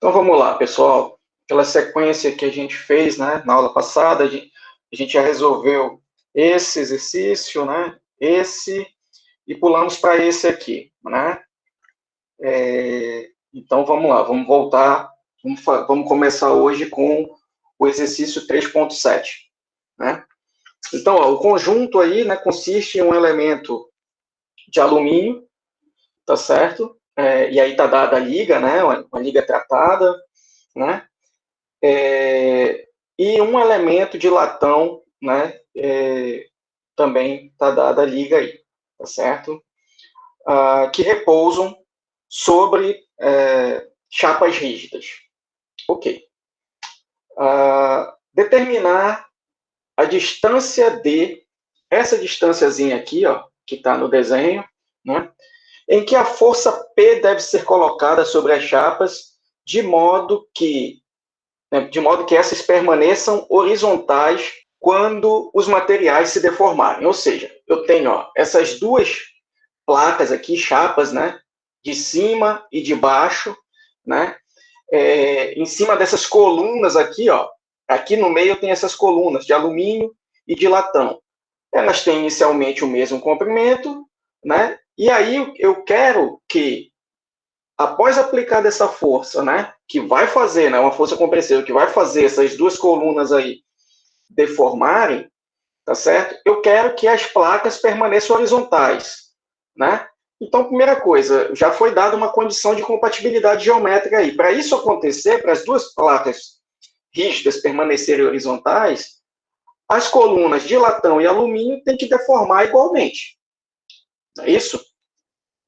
Então vamos lá, pessoal. Aquela sequência que a gente fez, né, na aula passada, a gente já resolveu esse exercício, né, esse, e pulamos para esse aqui, né? Então vamos lá, vamos voltar, vamos começar hoje com o exercício 3.7, né? Então, ó, o conjunto aí, né, consiste em um elemento de alumínio, tá certo? E aí tá dada a liga, né, uma liga tratada, né? E um elemento de latão, né, também está dada a liga aí, tá certo? Que repousam sobre chapas rígidas. Ok. Determinar a distância D, essa distânciazinha aqui, ó, que está no desenho, né, em que a força P deve ser colocada sobre as chapas de modo que essas permaneçam horizontais quando os materiais se deformarem. Ou seja, eu tenho essas duas placas aqui, chapas, né, de cima e de baixo, né, em cima dessas colunas aqui, ó, aqui no meio tem essas colunas de alumínio e de latão. Elas têm inicialmente o mesmo comprimento, né, e aí eu quero que, após aplicar essa força, né, que vai fazer, né, uma força compressiva, que vai fazer essas duas colunas aí deformarem, tá certo? Eu quero que as placas permaneçam horizontais, né? Então, primeira coisa, já foi dada uma condição de compatibilidade geométrica aí. Para isso acontecer, para as duas placas rígidas permanecerem horizontais, as colunas de latão e alumínio têm que deformar igualmente. Não é isso?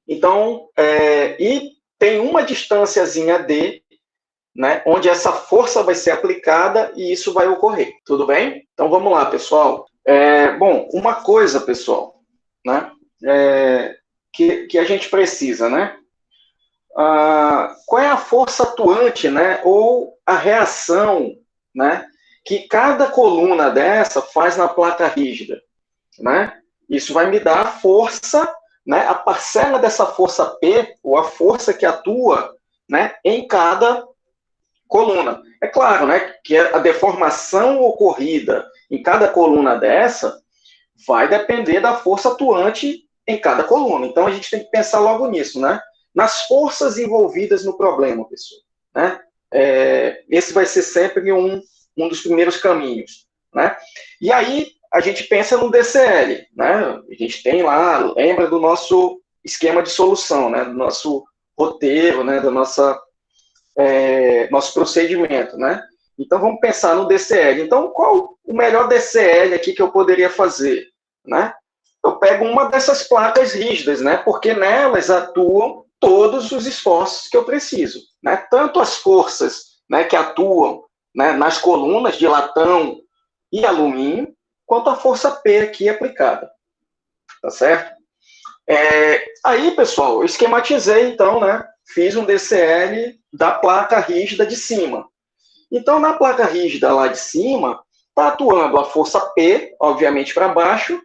Então, e tem uma distânciazinha D, né, onde essa força vai ser aplicada e isso vai ocorrer. Tudo bem? Então, vamos lá, pessoal. Bom, uma coisa, pessoal, né, que a gente precisa, né? Qual é a força atuante, né, ou a reação, né, que cada coluna dessa faz na placa rígida, né? Isso vai me dar a força, né, a parcela dessa força P, ou a força que atua, né, em cada coluna. É claro, né, que a deformação ocorrida em cada coluna dessa vai depender da força atuante em cada coluna. Então, a gente tem que pensar logo nisso, né? Nas forças envolvidas no problema, pessoal. Né? Esse vai ser sempre um dos primeiros caminhos. Né? E aí, a gente pensa no DCL. Né? A gente tem lá, lembra do nosso esquema de solução, né? Do nosso roteiro, né? Do nosso procedimento. Né? Então, vamos pensar no DCL. Então, qual o melhor DCL aqui que eu poderia fazer? Né? Eu pego uma dessas placas rígidas, né? Porque nelas atuam todos os esforços que eu preciso. Né? Tanto as forças, né, que atuam, né, nas colunas de latão e alumínio, quanto a força P aqui aplicada. Tá certo? Aí, pessoal, eu esquematizei, então, né? Fiz um DCL da placa rígida de cima. Então, na placa rígida lá de cima, está atuando a força P, obviamente, para baixo,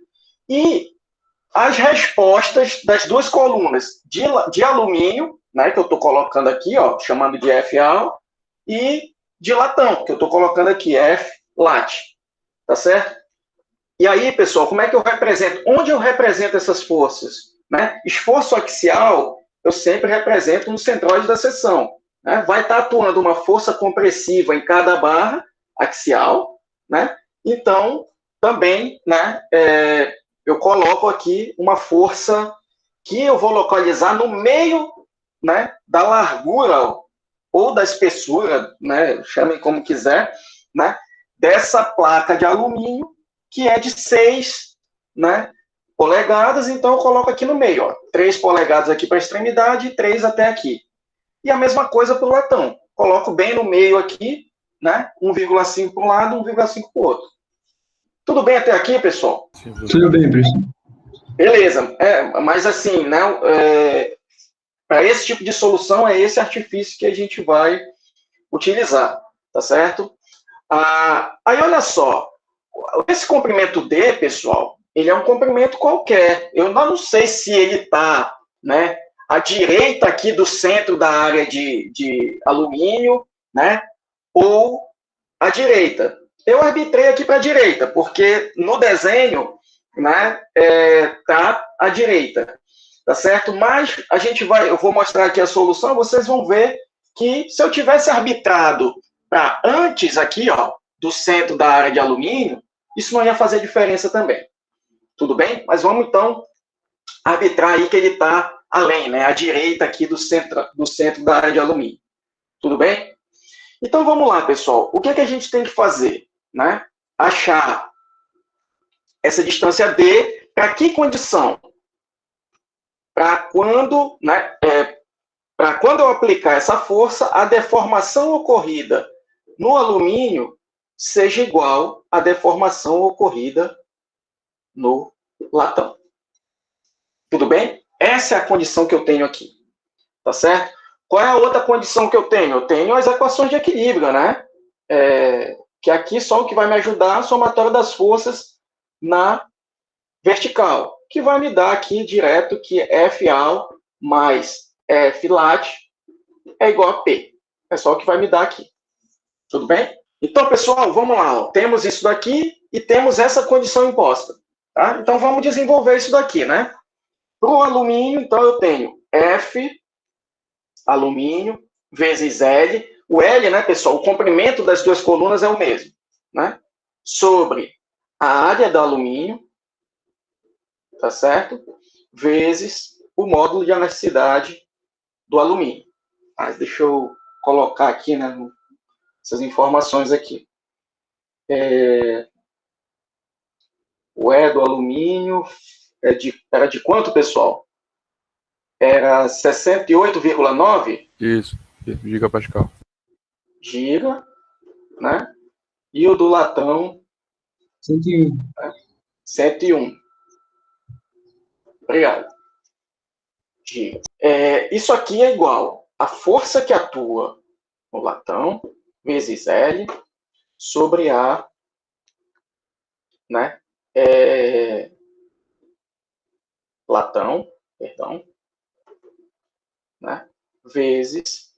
e as respostas das duas colunas de alumínio, né, que eu estou colocando aqui, ó, chamando de FA, e de latão, que eu estou colocando aqui, F lat. Tá certo? E aí, pessoal, como é que eu represento? Onde eu represento essas forças? Né? Esforço axial, eu sempre represento no centroide da seção. Né? Vai estar atuando uma força compressiva em cada barra axial, né? Então, também, né, eu coloco aqui uma força que eu vou localizar no meio, né, da largura ou da espessura, né, chamem como quiser, né, dessa placa de alumínio, que é de 6, né, polegadas, então eu coloco aqui no meio, ó, 3 polegadas aqui para a extremidade e 3 até aqui. E a mesma coisa para o latão. Coloco bem no meio aqui, né, 1,5 para um lado, 1,5 para o outro. Tudo bem até aqui, pessoal? Tudo bem, professor. Beleza. Mas assim, né, para esse tipo de solução, é esse artifício que a gente vai utilizar, tá certo? Aí, olha só, esse comprimento D, pessoal, ele é um comprimento qualquer. Eu não sei se ele está, né, à direita aqui do centro da área de alumínio, né? Ou à direita. Eu arbitrei aqui para a direita, porque no desenho, né, tá à direita, tá certo? Mas eu vou mostrar aqui a solução, vocês vão ver que se eu tivesse arbitrado para antes aqui, ó, do centro da área de alumínio, isso não ia fazer diferença também. Tudo bem? Mas vamos então arbitrar aí que ele está além, né, à direita aqui do centro da área de alumínio. Tudo bem? Então vamos lá, pessoal. O que a gente tem que fazer? Né? Achar essa distância D para que condição? Para quando, né, para quando eu aplicar essa força, a deformação ocorrida no alumínio seja igual à deformação ocorrida no latão. Tudo bem? Essa é a condição que eu tenho aqui. Tá certo? Qual é a outra condição que eu tenho? Eu tenho as equações de equilíbrio, né? Que aqui só o que vai me ajudar a somatória das forças na vertical, que vai me dar aqui direto que FA mais Flat é igual a P. É só o que vai me dar aqui. Tudo bem? Então, pessoal, vamos lá. Ó. Temos isso daqui e temos essa condição imposta. Tá? Então, vamos desenvolver isso daqui, né? Para o alumínio, então, eu tenho F, alumínio, vezes L. O L, né, pessoal, o comprimento das duas colunas é o mesmo, né? Sobre a área do alumínio, tá certo? Vezes o módulo de elasticidade do alumínio. Mas deixa eu colocar aqui, né, essas informações aqui. O E do alumínio era de quanto, pessoal? Era 68,9? Isso, gigapascal. Giga, né? E o do latão? 101. 101. Obrigado. Giga. Isso aqui é igual a força que atua no latão vezes L sobre A, né? Latão, perdão, né? Vezes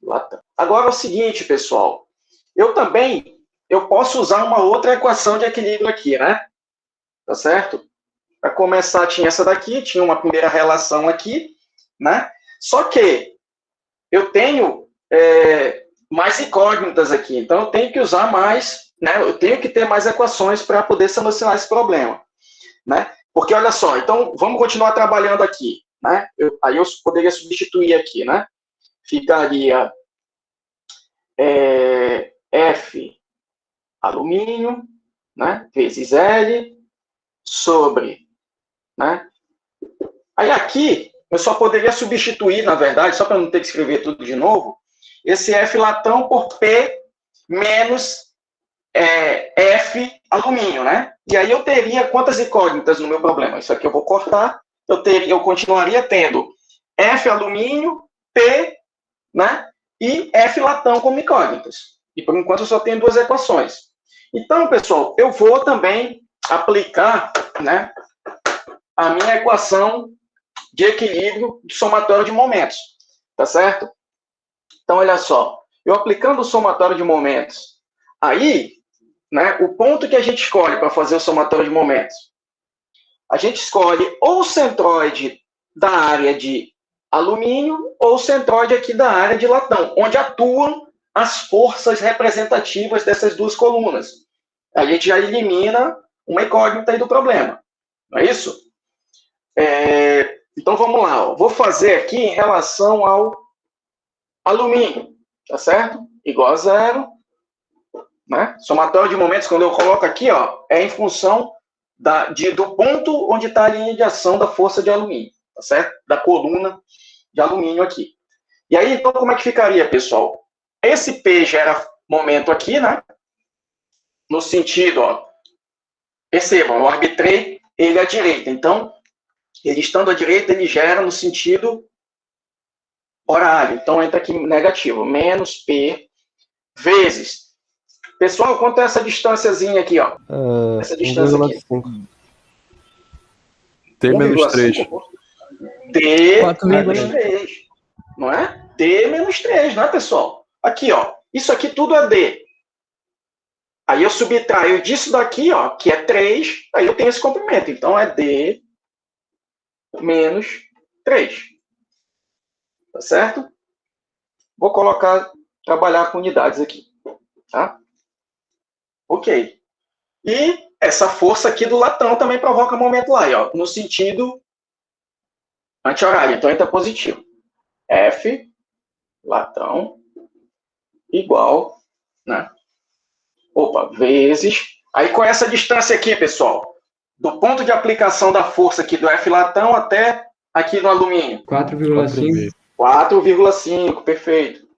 latão. Agora é o seguinte, pessoal. Eu posso usar uma outra equação de equilíbrio aqui, né? Tá certo? Para começar, tinha essa daqui, tinha uma primeira relação aqui, né? Só que eu tenho mais incógnitas aqui, então eu tenho que usar mais, né? Eu tenho que ter mais equações para poder solucionar esse problema, né? Porque, olha só, então, vamos continuar trabalhando aqui, né? Aí eu poderia substituir aqui, né? Ficaria F alumínio, né? Vezes L sobre, né? Aí aqui, eu só poderia substituir, na verdade, só para não ter que escrever tudo de novo, esse F latão por P menos F alumínio, né? E aí eu teria quantas incógnitas no meu problema? Isso aqui eu vou cortar, eu continuaria tendo F alumínio, P, né? E F latão como incógnitas. E por enquanto eu só tenho duas equações. Então, pessoal, eu vou também aplicar, né, a minha equação de equilíbrio de somatório de momentos, tá certo? Então, olha só, eu aplicando o somatório de momentos, aí, né, o ponto que a gente escolhe para fazer o somatório de momentos, a gente escolhe ou o centroide da área de alumínio ou o centroide aqui da área de latão, onde atuam as forças representativas dessas duas colunas. A gente já elimina uma incógnita aí do problema, não é isso? Então, vamos lá. Ó. Vou fazer aqui em relação ao alumínio, tá certo? Igual a zero. Né? Somatório de momentos, quando eu coloco aqui, ó, é em função do ponto onde está a linha de ação da força de alumínio, tá certo? Da coluna de alumínio aqui. E aí, então, como é que ficaria, pessoal? Esse P gera momento aqui, né? No sentido, ó, percebam, eu arbitrei ele à direita. Então, ele estando à direita, ele gera no sentido horário. Então, entra aqui negativo. Menos P vezes. Pessoal, quanto é essa distânciazinha aqui, ó? Essa distância aqui. T menos 3. T 4,3. menos 3. Não é? D menos 3, não é, pessoal? Aqui, ó. Isso aqui tudo é D. Aí eu subtraio disso daqui, ó, que é 3, aí eu tenho esse comprimento. Então, é D menos 3. Tá certo? Vou trabalhar com unidades aqui. Tá? Ok. E essa força aqui do latão também provoca momento lá, ó, no sentido anti-horário. Então, entra positivo. F latão igual, né? Opa, vezes. Aí, com essa distância aqui, pessoal, do ponto de aplicação da força aqui do F latão até aqui no alumínio. 4,5. 4,5, perfeito.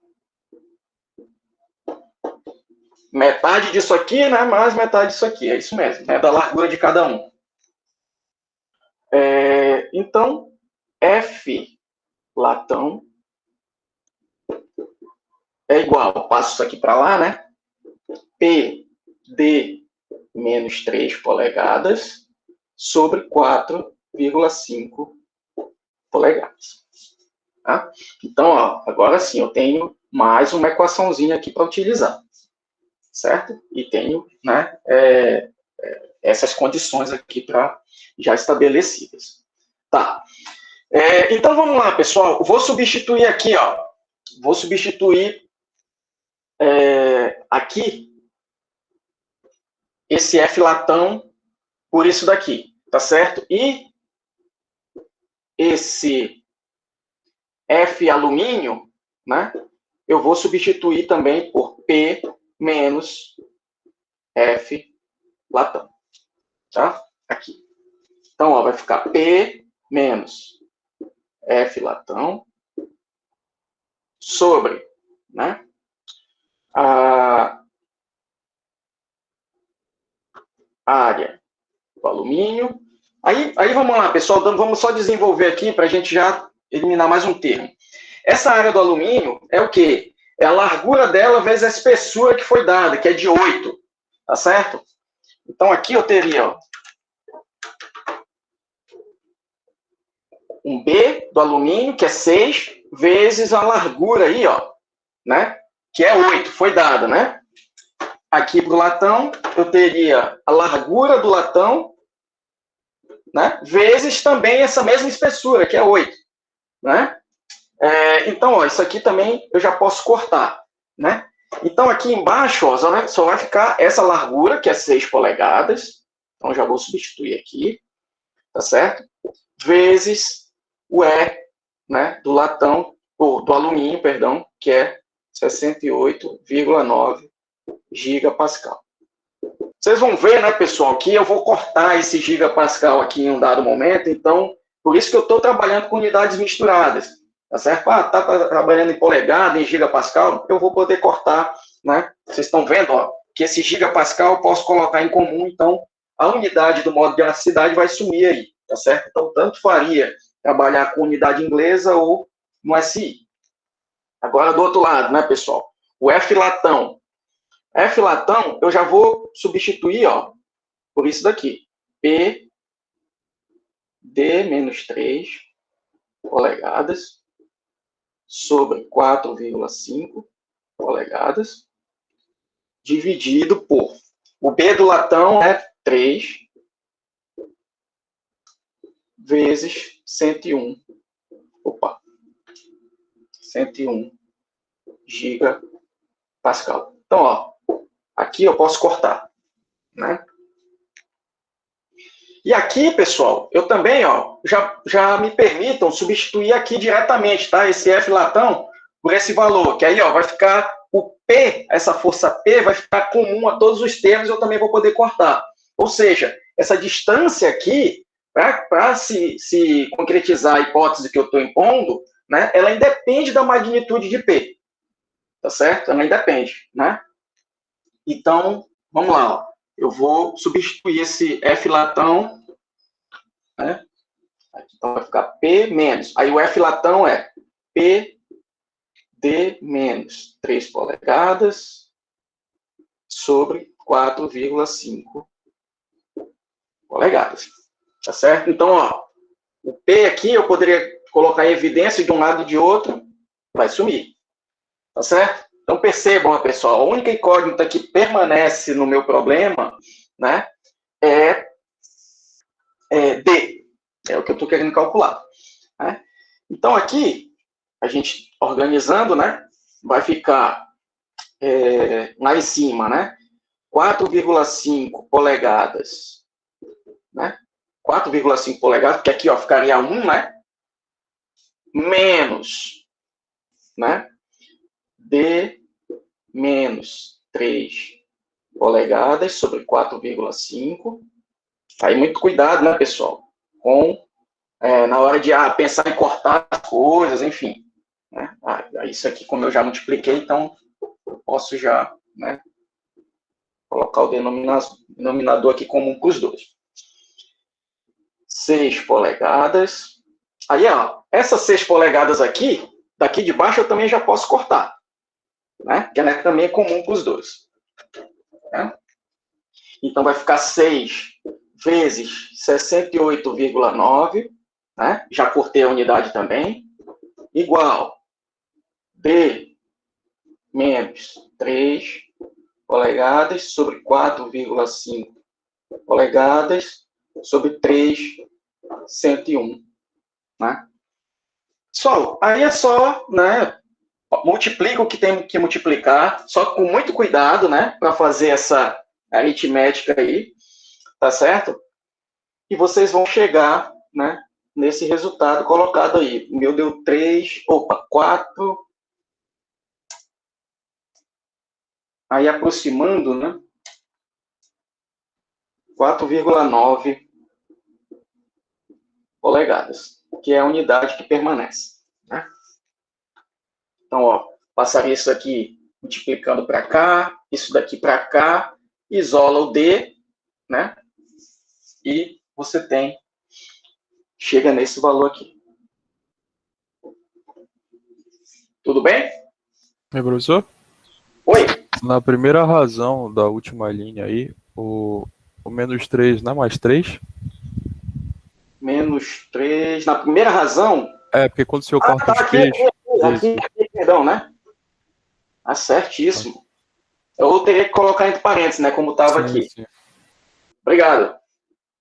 Metade disso aqui, né? Mais metade disso aqui. É isso mesmo, né? Da largura de cada um. Então, F latão é igual, passo isso aqui para lá, né? PD menos 3 polegadas sobre 4,5 polegadas. Tá? Então, ó, agora sim, eu tenho mais uma equaçãozinha aqui para utilizar. Certo? E tenho, né, essas condições aqui já estabelecidas. Tá. Então, vamos lá, pessoal. Vou substituir aqui, ó. Vou substituir aqui esse F latão por isso daqui, tá certo? E esse F alumínio, né, eu vou substituir também por P menos F latão, tá? Aqui. Então, ó, vai ficar P menos F latão sobre, né, a área do alumínio. Aí vamos lá, pessoal, vamos só desenvolver aqui para a gente já eliminar mais um termo. Essa área do alumínio é o quê? É a largura dela vezes a espessura que foi dada, que é de 8, tá certo? Então, aqui eu teria, ó, um B do alumínio, que é 6, vezes a largura aí, ó, né? Que é 8, foi dada, né? Aqui para o latão, eu teria a largura do latão, né? Vezes também essa mesma espessura, que é 8, né? Então, ó, isso aqui também eu já posso cortar, né? Então, aqui embaixo, ó, só vai ficar essa largura, que é 6 polegadas. Então, já vou substituir aqui, tá certo? Vezes o E, né, do latão, ou do alumínio, perdão, que é 68,9 gigapascal. Vocês vão ver, né, pessoal, que eu vou cortar esse gigapascal aqui em um dado momento, então, por isso que eu estou trabalhando com unidades misturadas, tá certo? Tá trabalhando em polegada, em gigapascal, eu vou poder cortar, né? Vocês estão vendo, ó, que esse gigapascal eu posso colocar em comum, então, a unidade do modo de elasticidade vai sumir aí, tá certo? Então, tanto faria trabalhar com unidade inglesa ou no SI. Agora, do outro lado, né, pessoal? O F latão. F latão, eu já vou substituir, ó, por isso daqui. P D menos 3 polegadas sobre 4,5 polegadas dividido por... O B do latão é 3 vezes 101. 101 gigapascal. Então, ó, aqui eu posso cortar, né? E aqui, pessoal, eu também, ó, já me permitam substituir aqui diretamente, tá? Esse F latão por esse valor, que aí, ó, vai ficar o P, essa força P vai ficar comum a todos os termos, eu também vou poder cortar. Ou seja, essa distância aqui, para se concretizar a hipótese que eu estou impondo, né, ela independe da magnitude de P, tá certo? Ela independe, né? Então, vamos lá, ó. Eu vou substituir esse F latão, né? Então vai ficar P menos. Aí o F latão é P D menos 3 polegadas sobre 4,5 polegadas. Tá certo? Então, ó, O P aqui eu poderia colocar em evidência de um lado e de outro, vai sumir. Tá certo? Então percebam, pessoal, a única incógnita que permanece no meu problema, né, é D. É o que eu estou querendo calcular. Né? Então aqui, a gente organizando, né, vai ficar lá em cima, né, 4,5 polegadas, né, 4,5 polegadas, porque aqui ó, ficaria 1, né, menos, né, D menos 3 polegadas sobre 4,5. Aí muito cuidado, né, pessoal, com na hora de pensar em cortar as coisas, enfim. Né? Isso aqui, como eu já multipliquei, então eu posso já, né, colocar o denominador aqui comum para os dois. 6 polegadas. Aí, ó, essas 6 polegadas aqui, daqui de baixo eu também já posso cortar. Né? Que também é comum para os dois. Né? Então, vai ficar 6 vezes 68,9. Né? Já cortei a unidade também. Igual D menos 3 polegadas sobre 4,5 polegadas sobre 3,101. Né? Aí é só, né, multiplica o que tem que multiplicar, só com muito cuidado, né, para fazer essa aritmética aí, tá certo? E vocês vão chegar, né, nesse resultado colocado aí. O meu deu 4. Aí aproximando, né, 4,9 polegadas, que é a unidade que permanece. Né? Então, ó, passaria isso aqui multiplicando para cá, isso daqui para cá, isola o D, né? E você chega nesse valor aqui. Tudo bem? Professor? Oi. Na primeira razão da última linha aí, o menos 3 não é mais 3? Menos 3. Na primeira razão... Porque quando o senhor corta os aqui, P's... perdão, né? Certíssimo. Eu teria que colocar entre parênteses, né? Como estava aqui. Sim. Obrigado.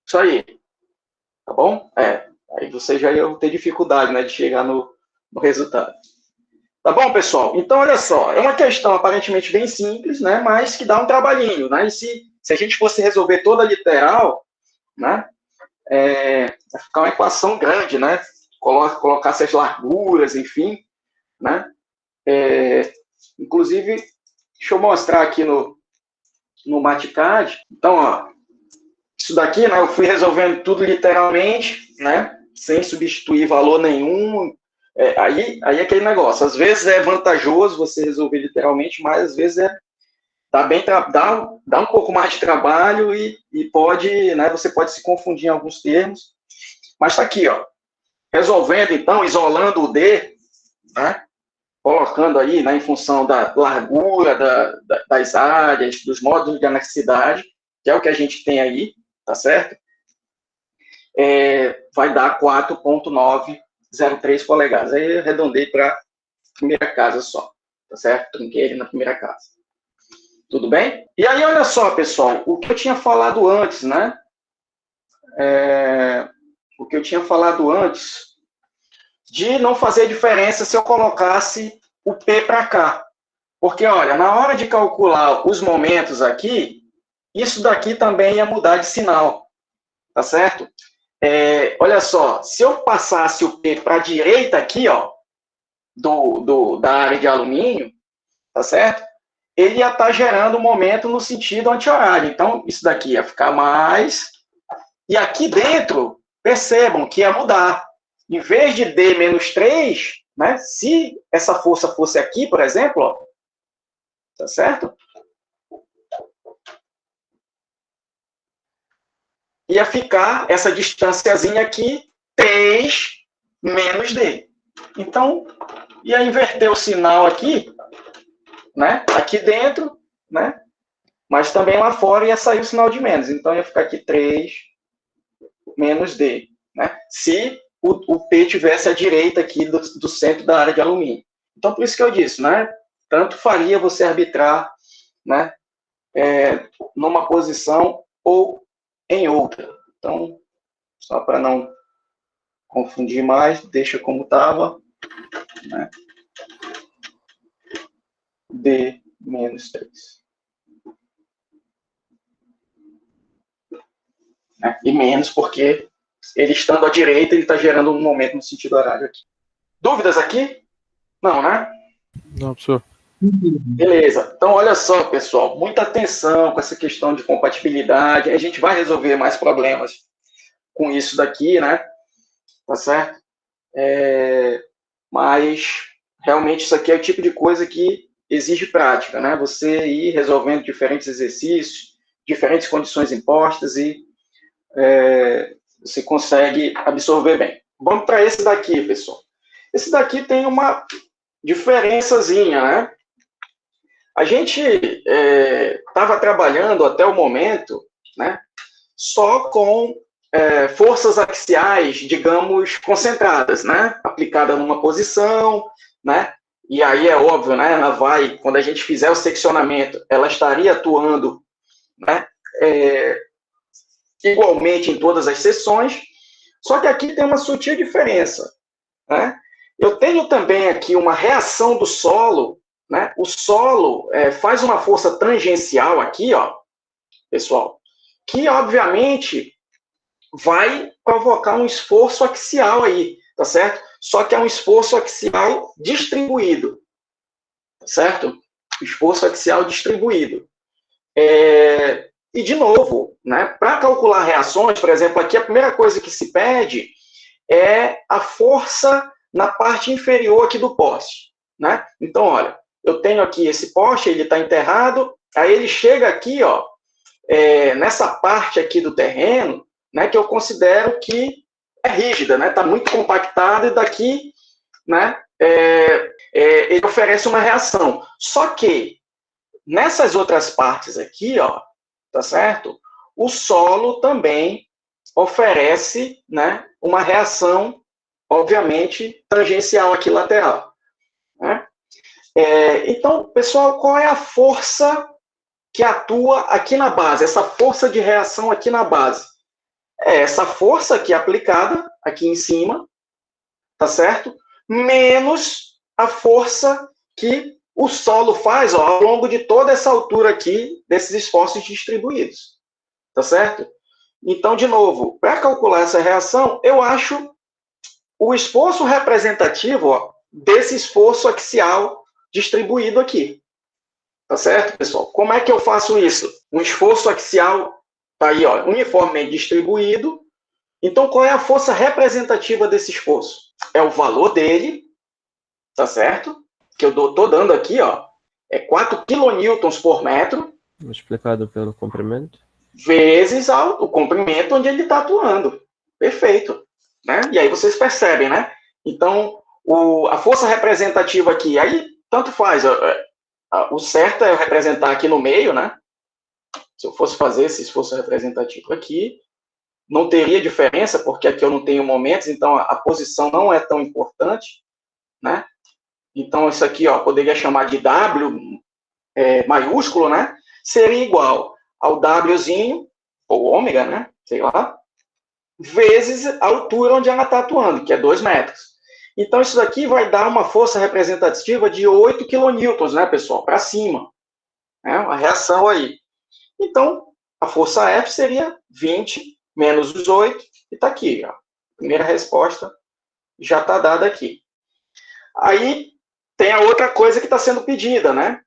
Isso aí. Tá bom? Aí você já ia ter dificuldade, né? De chegar no resultado. Tá bom, pessoal? Então, olha só. É uma questão aparentemente bem simples, né? Mas que dá um trabalhinho, né? E se a gente fosse resolver toda a literal, né? Vai ficar uma equação grande, né? Colocar essas larguras, enfim, né? Inclusive, deixa eu mostrar aqui no MATCAD. Então, ó, isso daqui, né, eu fui resolvendo tudo literalmente, né, sem substituir valor nenhum. Aí é aquele negócio. Às vezes é vantajoso você resolver literalmente, mas às vezes dá um pouco mais de trabalho e pode, né, você pode se confundir em alguns termos. Mas está aqui, ó, resolvendo então, isolando o D, né, colocando aí, né, em função da largura das áreas, dos módulos de anexidade, que é o que a gente tem aí, tá certo? Vai dar 4,903 polegadas. Aí eu arredondei para a primeira casa só, tá certo? Trinquei ele na primeira casa. Tudo bem? E aí, olha só, pessoal, o que eu tinha falado antes, né? O que eu tinha falado antes de não fazer diferença se eu colocasse o P para cá. Porque, olha, na hora de calcular os momentos aqui, isso daqui também ia mudar de sinal, tá certo? Olha só, se eu passasse o P para a direita aqui, ó, da área de alumínio, tá certo? Ele ia estar gerando um momento no sentido anti-horário. Então, isso daqui ia ficar mais. E aqui dentro, percebam que ia mudar. Em vez de D menos 3, né, se essa força fosse aqui, por exemplo, ó, tá certo? Ia ficar essa distânciazinha aqui, 3 menos D. Então, ia inverter o sinal aqui, né? Aqui dentro, né? Mas também lá fora ia sair o sinal de menos. Então, ia ficar aqui 3 menos D. Né? Se o P tivesse à direita aqui do centro da área de alumínio. Então, por isso que eu disse, né? Tanto faria você arbitrar, né, numa posição ou em outra. Então, só para não confundir mais, deixa como estava, né? D menos 3. Né? E menos porque ele estando à direita, ele está gerando um momento no sentido horário aqui. Dúvidas aqui? Não, né? Não, professor. Beleza. Então, olha só, pessoal, muita atenção com essa questão de compatibilidade. A gente vai resolver mais problemas com isso daqui, né? Tá certo? Mas, realmente, isso aqui é o tipo de coisa que exige prática, né? Você ir resolvendo diferentes exercícios, diferentes condições impostas e você consegue absorver bem. Vamos para esse daqui, pessoal. Esse daqui tem uma diferençazinha, né? A gente estava trabalhando até o momento, né, só com forças axiais, digamos, concentradas, né, aplicada numa posição, né, e aí é óbvio, né, ela vai, quando a gente fizer o seccionamento, ela estaria atuando, né, igualmente em todas as seções, só que aqui tem uma sutil diferença, né? Eu tenho também aqui uma reação do solo, né? O solo faz uma força tangencial aqui, ó, pessoal, que obviamente vai provocar um esforço axial aí, tá certo? Só que é um esforço axial distribuído, tá certo? Esforço axial distribuído. E, de novo, né, para calcular reações, por exemplo, aqui a primeira coisa que se pede é a força na parte inferior aqui do poste, né? Então, olha, eu tenho aqui esse poste, ele está enterrado, aí ele chega aqui, ó, nessa parte aqui do terreno, né, que eu considero que é rígida, né? Está muito compactado e daqui, né, ele oferece uma reação. Só que nessas outras partes aqui, ó, tá certo? O solo também oferece, né, uma reação, obviamente, tangencial aqui lateral. Né? Então, pessoal, qual é a força que atua aqui na base? Essa força de reação aqui na base? É essa força aqui aplicada aqui em cima, tá certo? Menos a força que o solo faz, ó, ao longo de toda essa altura aqui desses esforços distribuídos. Tá certo? Então, de novo, para calcular essa reação, eu acho o esforço representativo, ó, desse esforço axial distribuído aqui. Tá certo, pessoal? Como é que eu faço isso? Um esforço axial tá aí, ó, uniformemente distribuído. Então, qual é a força representativa desse esforço? É o valor dele, tá certo? Que eu estou dando aqui, ó, é 4 kN por metro. Multiplicado pelo comprimento. Vezes o comprimento onde ele está atuando. Perfeito. Né? E aí vocês percebem, né? Então, a força representativa aqui, aí tanto faz. O certo é eu representar aqui no meio, né? Se eu fosse fazer esse esforço representativo aqui, não teria diferença, porque aqui eu não tenho momentos, então a posição não é tão importante, né? Então, isso aqui, ó, poderia chamar de W maiúsculo, né? Seria igual ao Wzinho, ou ômega, né? Sei lá, vezes a altura onde ela está atuando, que é 2 metros. Então, isso daqui vai dar uma força representativa de 8 kN, né, pessoal? Para cima. É uma reação aí. Então, a força F seria 20 menos os 8, e está aqui. Ó. A primeira resposta já está dada aqui. Aí, tem a outra coisa que está sendo pedida, né?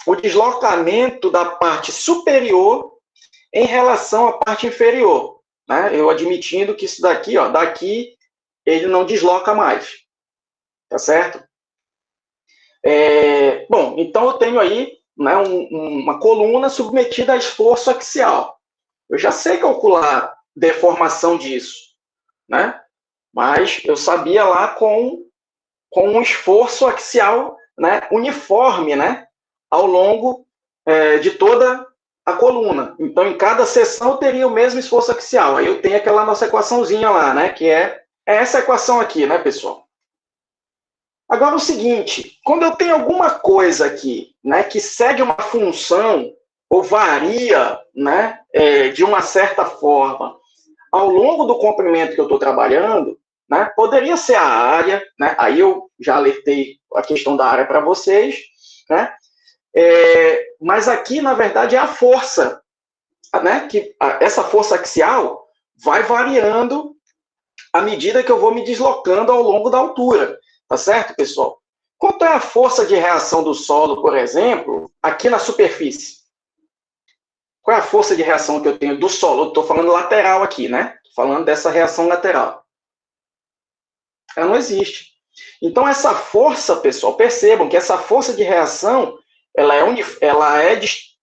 O deslocamento da parte superior em relação à parte inferior. Né? Eu admitindo que isso daqui, ó, daqui, ele não desloca mais. Tá certo? Bom, então eu tenho aí, né, uma coluna submetida a esforço axial. Eu já sei calcular deformação disso, né? Mas eu sabia lá com um esforço axial, né, uniforme, né, ao longo de toda a coluna. Então, em cada seção eu teria o mesmo esforço axial. Aí eu tenho aquela nossa equaçãozinha lá, né? Que é essa equação aqui, né, pessoal? Agora, o seguinte, quando eu tenho alguma coisa aqui, né, que segue uma função ou varia, né, de uma certa forma ao longo do comprimento que eu estou trabalhando, né, poderia ser a área, né, aí eu já alertei a questão da área para vocês, né, mas aqui, na verdade, é a força, né, que essa força axial vai variando à medida que eu vou me deslocando ao longo da altura. Tá certo, pessoal? Quanto é a força de reação do solo, por exemplo, aqui na superfície? Qual é a força de reação que eu tenho do solo? Eu estou falando lateral aqui, né? Estou falando dessa reação lateral. Ela não existe. Então, essa força, pessoal, percebam que essa força de reação, ela é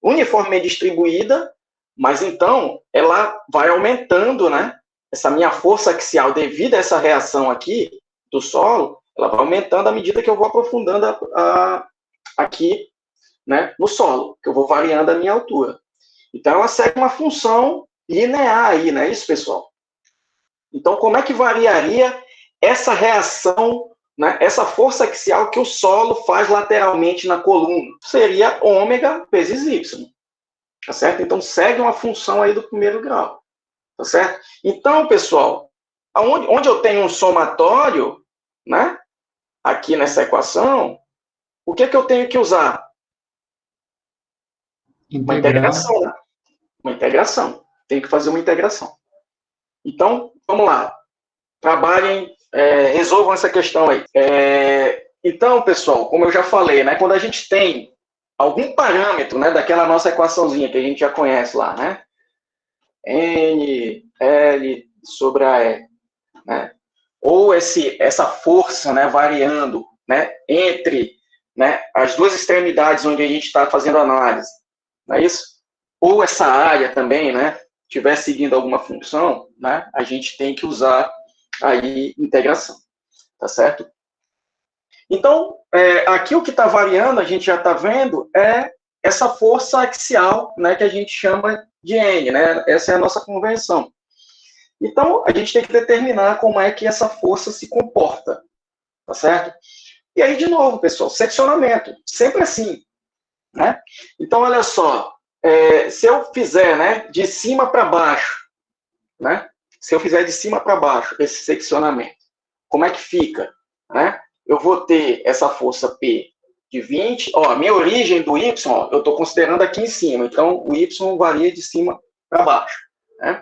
uniformemente distribuída, mas então ela vai aumentando, né? Essa minha força axial devido a essa reação aqui do solo, ela vai aumentando à medida que eu vou aprofundando aqui, né, no solo, que eu vou variando a minha altura. Então, ela segue uma função linear aí, não é isso, pessoal? Então, como é que variaria essa reação, né, essa força axial que o solo faz lateralmente na coluna? Seria ômega vezes y, tá certo? Então, segue uma função aí do primeiro grau, tá certo? Então, pessoal, onde eu tenho um somatório, né, aqui nessa equação, o que é que eu tenho que usar? Uma integração, né? Uma integração. Tenho que fazer uma integração. Então, vamos lá. Trabalhem, resolvam essa questão aí. Então, pessoal, como eu já falei, né, quando a gente tem algum parâmetro, né, daquela nossa equaçãozinha que a gente já conhece lá, né? N, L sobre a E, né? Ou essa força, né, variando, né, entre, né, as duas extremidades onde a gente está fazendo análise, não é isso? Ou essa área também, né, estiver seguindo alguma função, né, a gente tem que usar aí integração, tá certo? Então, aqui o que está variando, a gente já está vendo, é essa força axial, né, que a gente chama de N, né, essa é a nossa convenção. Então, a gente tem que determinar como é que essa força se comporta, tá certo? E aí, de novo, pessoal, seccionamento, sempre assim, né? Então, olha só, se eu fizer, né, de cima para baixo, né? Se eu fizer de cima para baixo esse seccionamento, como é que fica, né? Eu vou ter essa força P de 20, ó, a minha origem do Y, ó, eu estou considerando aqui em cima, então o Y varia de cima para baixo, né?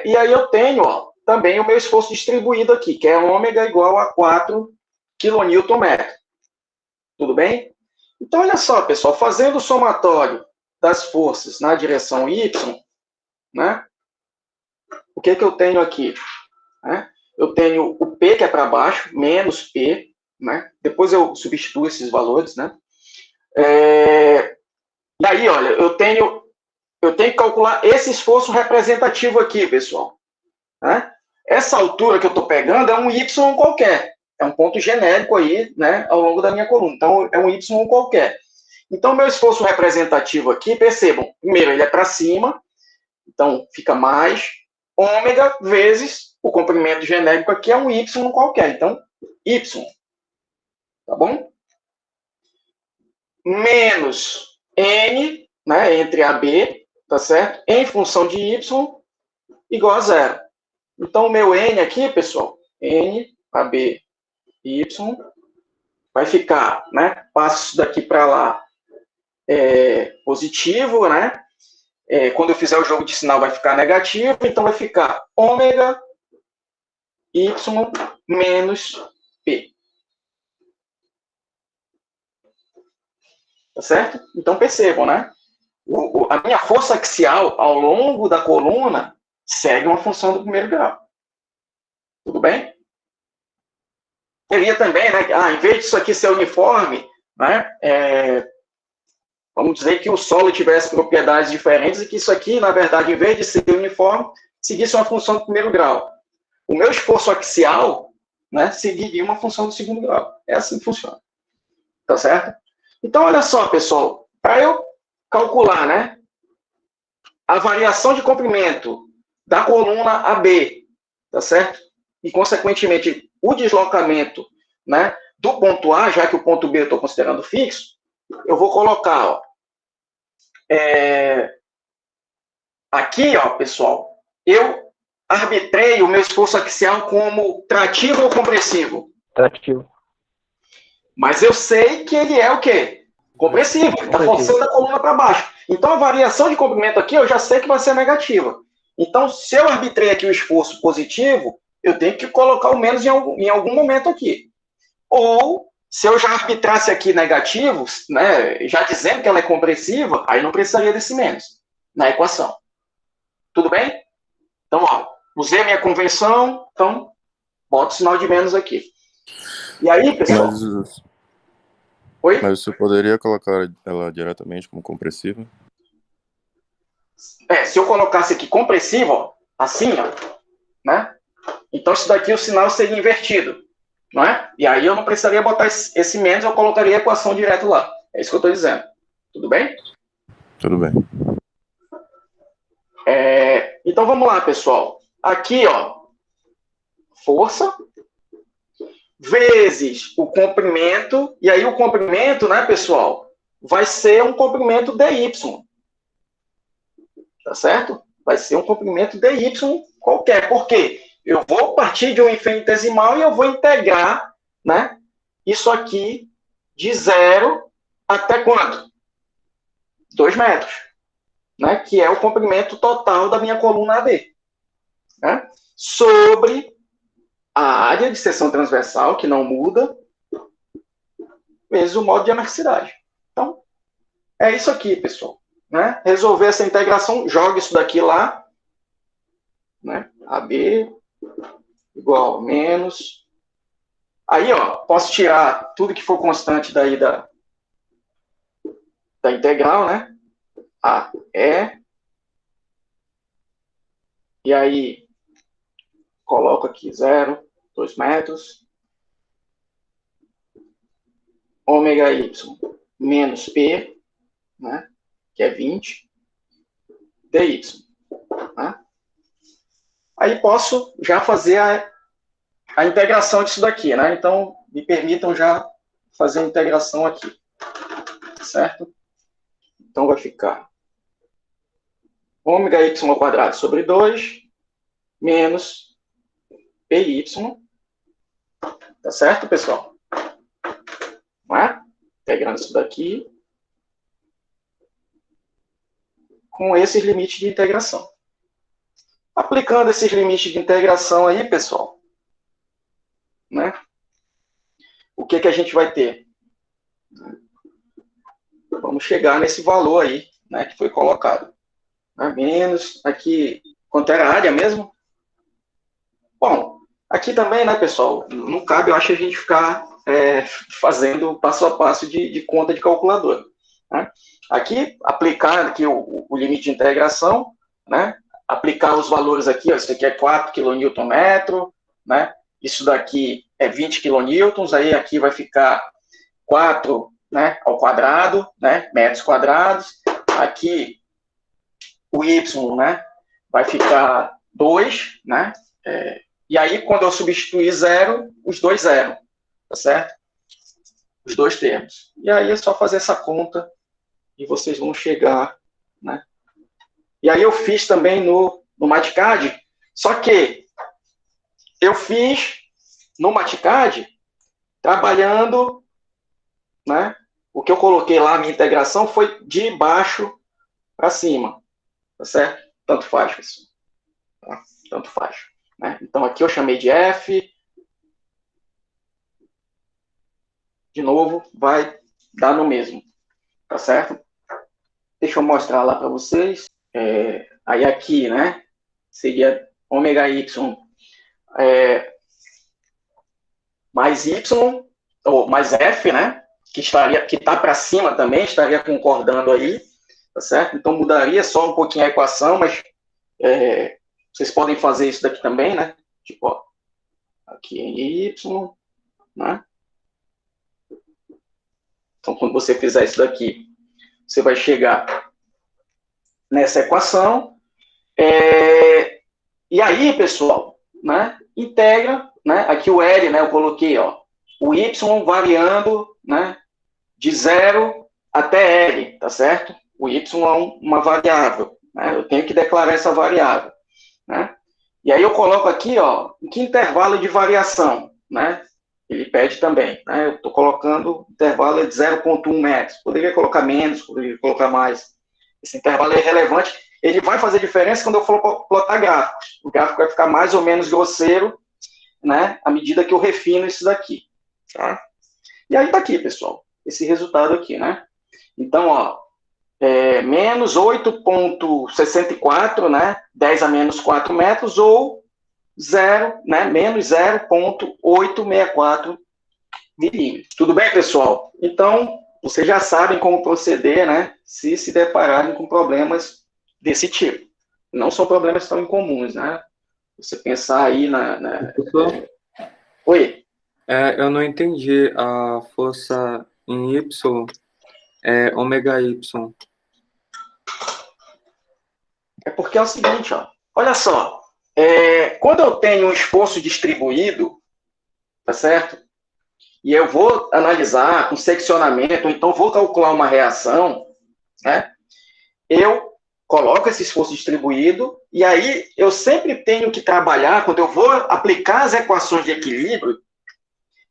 E aí eu tenho, ó, também o meu esforço distribuído aqui, que é ômega igual a 4 kNm. Tudo bem? Então, olha só, pessoal, fazendo o somatório das forças na direção Y, né? O que eu tenho aqui? Né? Eu tenho o P, que é para baixo, menos P, né? Depois eu substituo esses valores, né? E aí, olha, eu tenho que calcular esse esforço representativo aqui, pessoal. Né? Essa altura que eu estou pegando é um Y qualquer. É um ponto genérico aí, né, ao longo da minha coluna. Então, é um Y qualquer. Então, meu esforço representativo aqui, percebam, primeiro, ele é para cima, então fica mais ômega vezes o comprimento genérico aqui é um Y qualquer. Então, Y. Tá bom? Menos N, né, entre AB, tá certo? Em função de Y, igual a zero. Então, o meu N aqui, pessoal, N, AB, Y, vai ficar, né? Passo daqui para lá positivo, né? Quando eu fizer o jogo de sinal vai ficar negativo, então vai ficar ômega Y menos P. Tá certo? Então percebam, né? A minha força axial ao longo da coluna segue uma função do primeiro grau. Tudo bem? Seria também, né? Em vez disso aqui ser uniforme, né? Vamos dizer que o solo tivesse propriedades diferentes e que isso aqui, na verdade, em vez de ser uniforme, seguisse uma função do primeiro grau. O meu esforço axial, né, seguiria uma função do segundo grau. É assim que funciona. Tá certo? Então, olha só, pessoal. Para eu calcular, né, a variação de comprimento da coluna AB, tá certo? E, consequentemente, o deslocamento, né, do ponto A, já que o ponto B eu estou considerando fixo, eu vou colocar, ó, aqui, ó, pessoal, eu arbitrei o meu esforço axial como trativo ou compressivo. Trativo. Mas eu sei que ele é o quê? Compressivo, está forçando a coluna para baixo. Então, a variação de comprimento aqui, eu já sei que vai ser negativa. Então, se eu arbitrei aqui o esforço positivo, eu tenho que colocar o menos em algum momento aqui. Ou, se eu já arbitrasse aqui negativo, né, já dizendo que ela é compressiva, aí não precisaria desse menos na equação. Tudo bem? Então, ó, usei a minha convenção, então, boto o sinal de menos aqui. E aí, pessoal... Oi? Mas você poderia colocar ela diretamente como compressiva? Se eu colocasse aqui compressivo, ó, assim, ó, né? Então, isso daqui o sinal seria invertido, não é? E aí eu não precisaria botar esse menos, eu colocaria a equação direto lá. É isso que eu estou dizendo. Tudo bem? Tudo bem. Então, vamos lá, pessoal. Aqui, ó, força vezes o comprimento, e aí o comprimento, né, pessoal, vai ser um comprimento dy. Tá certo? Vai ser um comprimento dy qualquer. Por quê? Eu vou partir de um infinitesimal e eu vou integrar, né, isso aqui de 0 até quanto? 2 metros. Né, que é o comprimento total da minha coluna AB. Né, sobre a área de seção transversal, que não muda, vezes o modo de anarquicidade. Então, é isso aqui, pessoal. Né? Resolver essa integração, joga isso daqui lá, né? AB igual a menos. Aí, ó, posso tirar tudo que for constante daí da integral, né? A, E. E aí, coloco aqui 0, 2 metros. Ômega y menos P, né? Que é 20. dy. Né? Aí posso já fazer a integração disso daqui, né? Então, me permitam já fazer a integração aqui. Certo? Então, vai ficar ômega y ao quadrado sobre 2 menos py. Tá certo, pessoal? Não é? Integrando isso daqui com esses limites de integração. Aplicando esses limites de integração aí, pessoal, né? O que a gente vai ter? Vamos chegar nesse valor aí, né, que foi colocado. Né? Menos, aqui, quanto era a área mesmo? Bom, aqui também, né, pessoal, não cabe, eu acho, a gente ficar fazendo passo a passo de conta de calculadora. Né? Aqui, aplicar aqui o limite de integração, né? Aplicar os valores aqui, ó, isso aqui é 4 kNm, né? Isso daqui é 20 kN, aí aqui vai ficar 4, né, ao quadrado, né, metros quadrados. Aqui, o y, né, vai ficar 2, né? E aí, quando eu substituir 0, os dois 0, tá certo? Os dois termos. E aí é só fazer essa conta e vocês vão chegar, né? E aí eu fiz também no MATCAD, só que eu fiz no MATCAD trabalhando, né? O que eu coloquei lá, a minha integração, foi de baixo para cima, tá certo? Tanto faz, pessoal. Tá? Tanto faz. Né? Então aqui eu chamei de F. De novo, vai dar no mesmo, tá certo? Deixa eu mostrar lá para vocês. Aí aqui, né, seria ômega y mais y, ou mais f, né, que está para cima também, estaria concordando aí, tá certo? Então mudaria só um pouquinho a equação, mas vocês podem fazer isso daqui também, né? Tipo, ó, aqui em y, né? Então, quando você fizer isso daqui, você vai chegar nessa equação. E aí, pessoal, né, integra, né, aqui o L, né, eu coloquei, ó, o Y variando, né, de 0 até L, tá certo? O Y é uma variável, né, eu tenho que declarar essa variável, né? E aí eu coloco aqui, ó, em que intervalo de variação, né? Ele pede também, né? Eu estou colocando intervalo de 0,1 metros. Poderia colocar menos, poderia colocar mais. Esse intervalo é relevante. Ele vai fazer diferença quando eu for plotar gráficos. O gráfico vai ficar mais ou menos grosseiro, né? À medida que eu refino isso daqui, tá? E aí tá aqui, pessoal, esse resultado aqui, né? Então, ó, menos 8,64, né? 10 a menos 4 metros, ou 0, né? Menos 0,864 milímetros. Tudo bem, pessoal? Então, vocês já sabem como proceder, né? Se depararem com problemas desse tipo. Não são problemas tão incomuns, né? Você pensar aí Professor, Oi? eu não entendi. A força em Y é ômega Y. É porque é o seguinte, ó. Olha só. Quando eu tenho um esforço distribuído, tá certo? E eu vou analisar com seccionamento, ou então vou calcular uma reação, né? Eu coloco esse esforço distribuído, e aí eu sempre tenho que trabalhar, quando eu vou aplicar as equações de equilíbrio,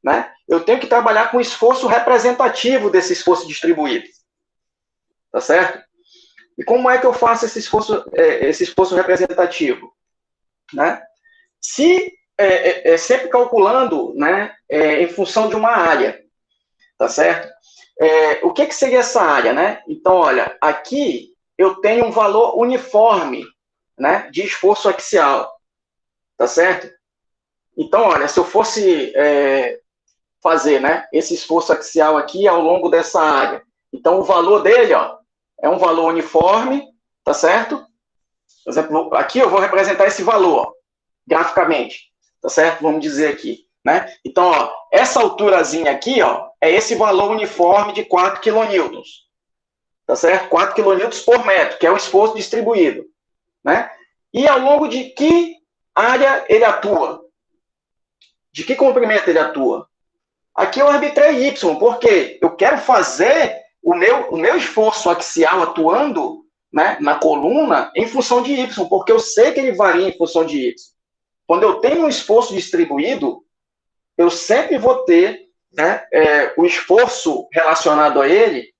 né? Eu tenho que trabalhar com o esforço representativo desse esforço distribuído. Tá certo? E como é que eu faço esse esforço representativo? Né? Sempre calculando, né, em função de uma área, tá certo? O que seria essa área, né? Então, olha, aqui eu tenho um valor uniforme, né, de esforço axial, tá certo? Então, olha, se eu fosse fazer, né, esse esforço axial aqui ao longo dessa área, então o valor dele, ó, é um valor uniforme, tá certo? Por exemplo, aqui eu vou representar esse valor, ó, graficamente, tá certo? Vamos dizer aqui, né? Então, ó, essa alturazinha aqui, ó, é esse valor uniforme de 4 kN, tá certo? 4 kN por metro, que é o esforço distribuído, né? E ao longo de que área ele atua? De que comprimento ele atua? Aqui eu arbitrei Y, porque eu quero fazer o meu esforço axial atuando, né, na coluna em função de Y, porque eu sei que ele varia em função de Y. Quando eu tenho um esforço distribuído, eu sempre vou ter, né, o esforço relacionado a ele,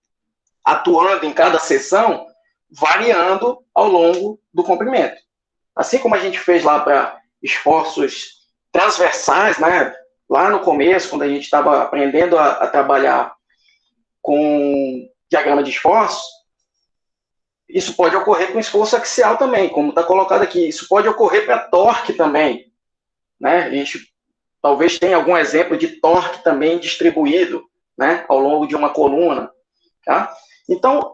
atuando em cada seção, variando ao longo do comprimento. Assim como a gente fez lá para esforços transversais, né, lá no começo, quando a gente estava aprendendo a trabalhar com diagrama de esforço, isso pode ocorrer com esforço axial também, como está colocado aqui. Isso pode ocorrer para torque também, né? A gente talvez tenha algum exemplo de torque também distribuído, né, ao longo de uma coluna, tá? Então,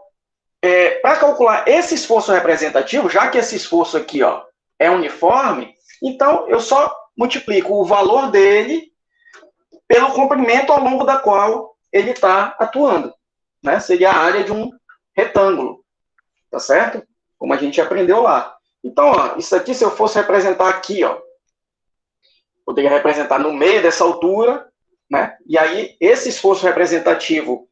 para calcular esse esforço representativo, já que esse esforço aqui, ó, é uniforme, então eu só multiplico o valor dele pelo comprimento ao longo da qual ele está atuando, né? Seria a área de um retângulo, tá certo? Como a gente aprendeu lá. Então, ó, isso aqui, se eu fosse representar aqui, ó, poderia representar no meio dessa altura, né? E aí, esse esforço representativo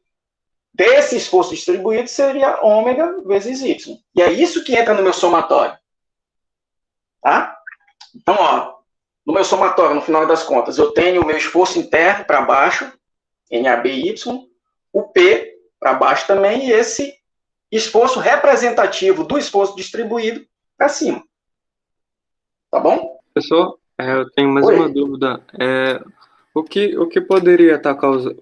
desse esforço distribuído seria ômega vezes Y. E é isso que entra no meu somatório. Tá? Então, ó, no meu somatório, no final das contas, eu tenho o meu esforço interno para baixo, NABY, o P para baixo também, e esse esforço representativo do esforço distribuído para cima. Tá bom? Professor, eu tenho mais Oi. uma dúvida. O que poderia estar causando,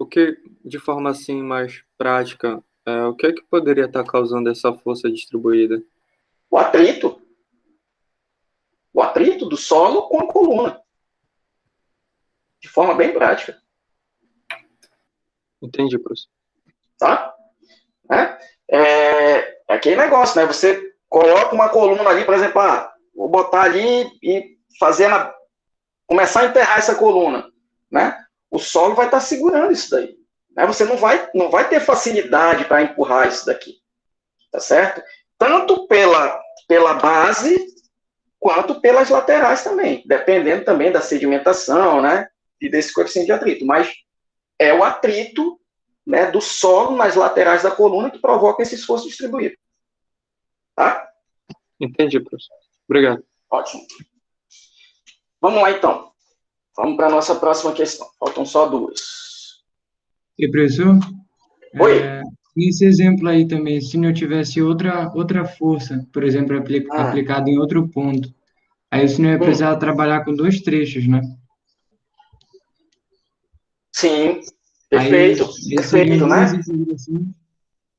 de forma assim mais prática, o que é que poderia estar causando essa força distribuída? O atrito. O atrito do solo com a coluna. De forma bem prática. Entendi, professor. Tá? É aquele negócio, né? Você coloca uma coluna ali, por exemplo, vou botar ali e começar a enterrar essa coluna, né? O solo vai estar segurando isso daí, né? Você não vai ter facilidade para empurrar isso daqui, tá certo? tanto pela base, quanto pelas laterais também, dependendo também da sedimentação, né, e desse coeficiente de atrito. Mas é o atrito, né, do solo nas laterais da coluna que provoca esse esforço distribuído. Tá? Entendi, professor. Obrigado. Ótimo. Vamos lá, então. Vamos para a nossa próxima questão. Faltam só duas. E professor, Oi. nesse exemplo aí também, se não tivesse outra força, por exemplo, aplicada em outro ponto, aí você não ia precisar trabalhar com 2 trechos, né? Sim, perfeito, Aí perfeito, né? assim.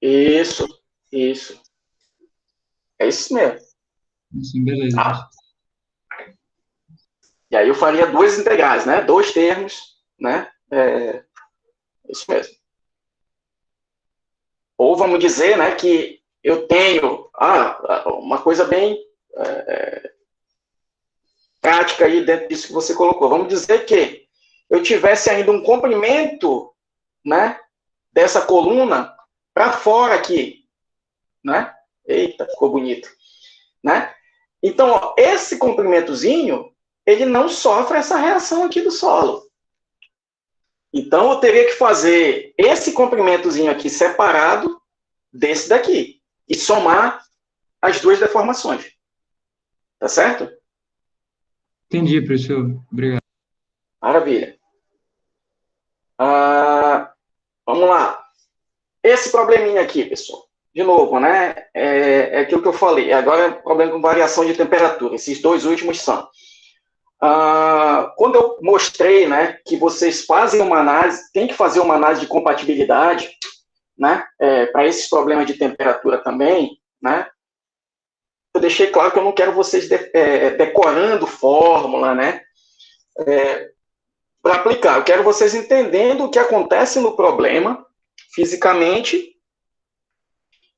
Isso. É isso mesmo. Assim, beleza. Tá. E aí eu faria 2 integrais, né? 2 termos, né? Isso mesmo. Ou vamos dizer, né, que eu tenho uma coisa bem prática aí dentro disso que você colocou. Vamos dizer que eu tivesse ainda um comprimento, né, dessa coluna para fora aqui, né? Eita, ficou bonito, né? Então, ó, esse comprimentozinho, ele não sofre essa reação aqui do solo. Então, eu teria que fazer esse comprimentozinho aqui separado desse daqui e somar as 2 deformações. Tá certo? Entendi, professor. Obrigado. Maravilha. Vamos lá. Esse probleminha aqui, pessoal. De novo, né? É aquilo que eu falei. Agora é um problema com variação de temperatura. Esses 2 últimos são. Quando eu mostrei, né, que vocês fazem uma análise, tem que fazer uma análise de compatibilidade, né, para esses problemas de temperatura também, né, eu deixei claro que eu não quero vocês decorando fórmula, né, para aplicar. Eu quero vocês entendendo o que acontece no problema, fisicamente,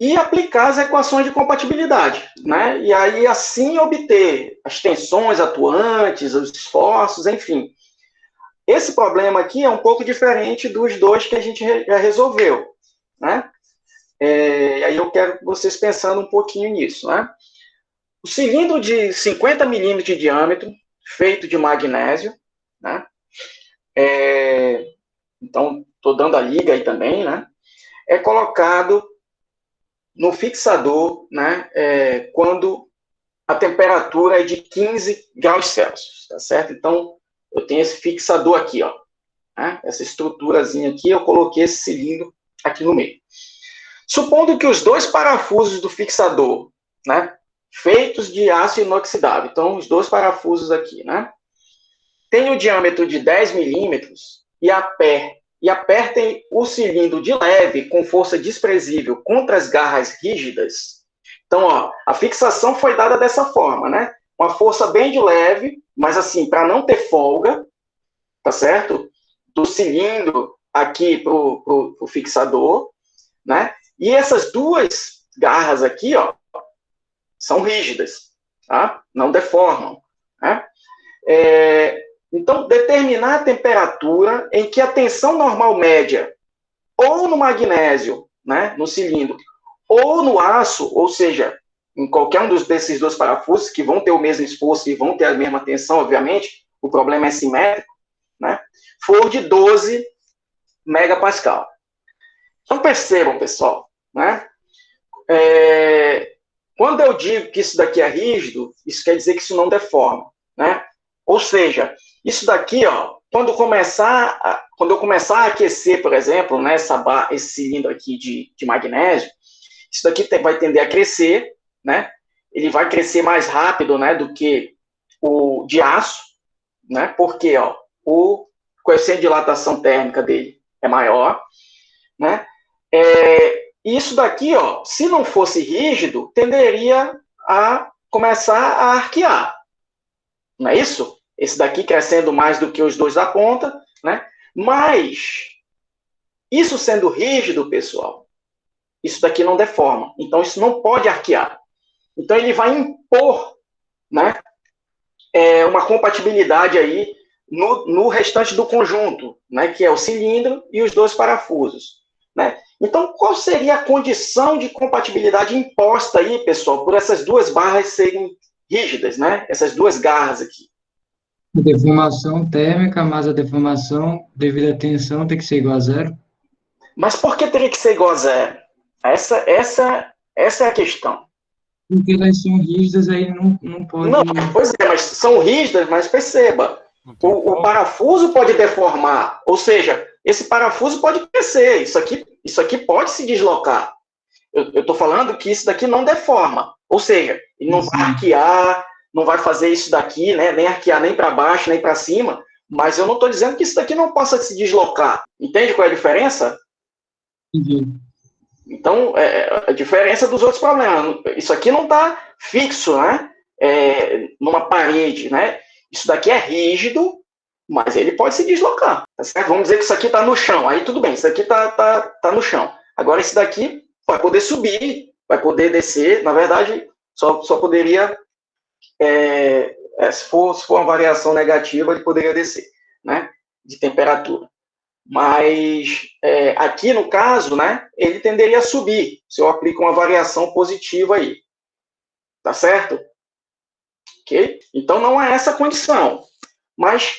e aplicar as equações de compatibilidade, né, e aí assim obter as tensões atuantes, os esforços, enfim. Esse problema aqui é um pouco diferente dos 2 que a gente já resolveu, né? E aí eu quero vocês pensando um pouquinho nisso, né? O cilindro de 50 milímetros de diâmetro, feito de magnésio, né? Então, estou dando a liga aí também, né? É colocado no fixador, né? Quando a temperatura é de 15 graus Celsius, tá certo? Então, eu tenho esse fixador aqui, ó, né? Essa estruturazinha aqui, eu coloquei esse cilindro aqui no meio. Supondo que os 2 parafusos do fixador, né, feitos de aço inoxidável, então os 2 parafusos aqui, né, tem o diâmetro de 10 milímetros e apertem o cilindro de leve com força desprezível contra as garras rígidas. Então, ó, a fixação foi dada dessa forma, né? Uma força bem de leve, mas assim, para não ter folga, tá certo? Do cilindro aqui para o fixador, né? E essas 2 garras aqui, ó, são rígidas, tá? Não deformam, né? Então, determinar a temperatura em que a tensão normal média, ou no magnésio, né, no cilindro, ou no aço, ou seja, em qualquer um desses 2 parafusos, que vão ter o mesmo esforço e vão ter a mesma tensão, obviamente, o problema é simétrico, né, for de 12 megapascal. Então, percebam, pessoal, né, quando eu digo que isso daqui é rígido, isso quer dizer que isso não deforma, né? Ou seja, isso daqui, ó, quando eu começar a aquecer, por exemplo, né, esse cilindro aqui de magnésio, isso daqui vai tender a crescer, né? Ele vai crescer mais rápido, né, do que o de aço, né? Porque, ó, o coeficiente de dilatação térmica dele é maior, né? Isso daqui, ó, se não fosse rígido, tenderia a começar a arquear. Não é isso? Esse daqui crescendo mais do que os 2 da ponta, né? Mas, isso sendo rígido, pessoal, isso daqui não deforma. Então, isso não pode arquear. Então, ele vai impor, né, uma compatibilidade aí no restante do conjunto, né, que é o cilindro e os 2 parafusos, né? Então, qual seria a condição de compatibilidade imposta aí, pessoal, por essas duas barras serem rígidas, né? Essas duas garras aqui. A deformação térmica mais a deformação devido à tensão tem que ser igual a zero? Mas por que teria que ser igual a zero? Essa é a questão. Porque elas são rígidas, aí não pode... Não, pois é, mas são rígidas, mas perceba, o parafuso pode deformar, ou seja, esse parafuso pode crescer, isso aqui pode se deslocar. Eu estou falando que isso daqui não deforma, ou seja, ele não vai arquear, não vai fazer isso daqui, né, nem arquear nem para baixo, nem para cima, mas eu não estou dizendo que isso daqui não possa se deslocar. Entende qual é a diferença? Entendi. Então, a diferença dos outros problemas. Isso aqui não está fixo, né? Numa parede, né? Isso daqui é rígido, mas ele pode se deslocar. Tá certo? Vamos dizer que isso aqui está no chão. Aí tudo bem, isso aqui tá no chão. Agora, esse daqui vai poder subir, vai poder descer. Na verdade, só poderia... se for uma variação negativa, ele poderia descer, né? De temperatura. Mas aqui no caso, né, ele tenderia a subir, se eu aplico uma variação positiva aí. Tá certo? Ok? Então não é essa a condição. Mas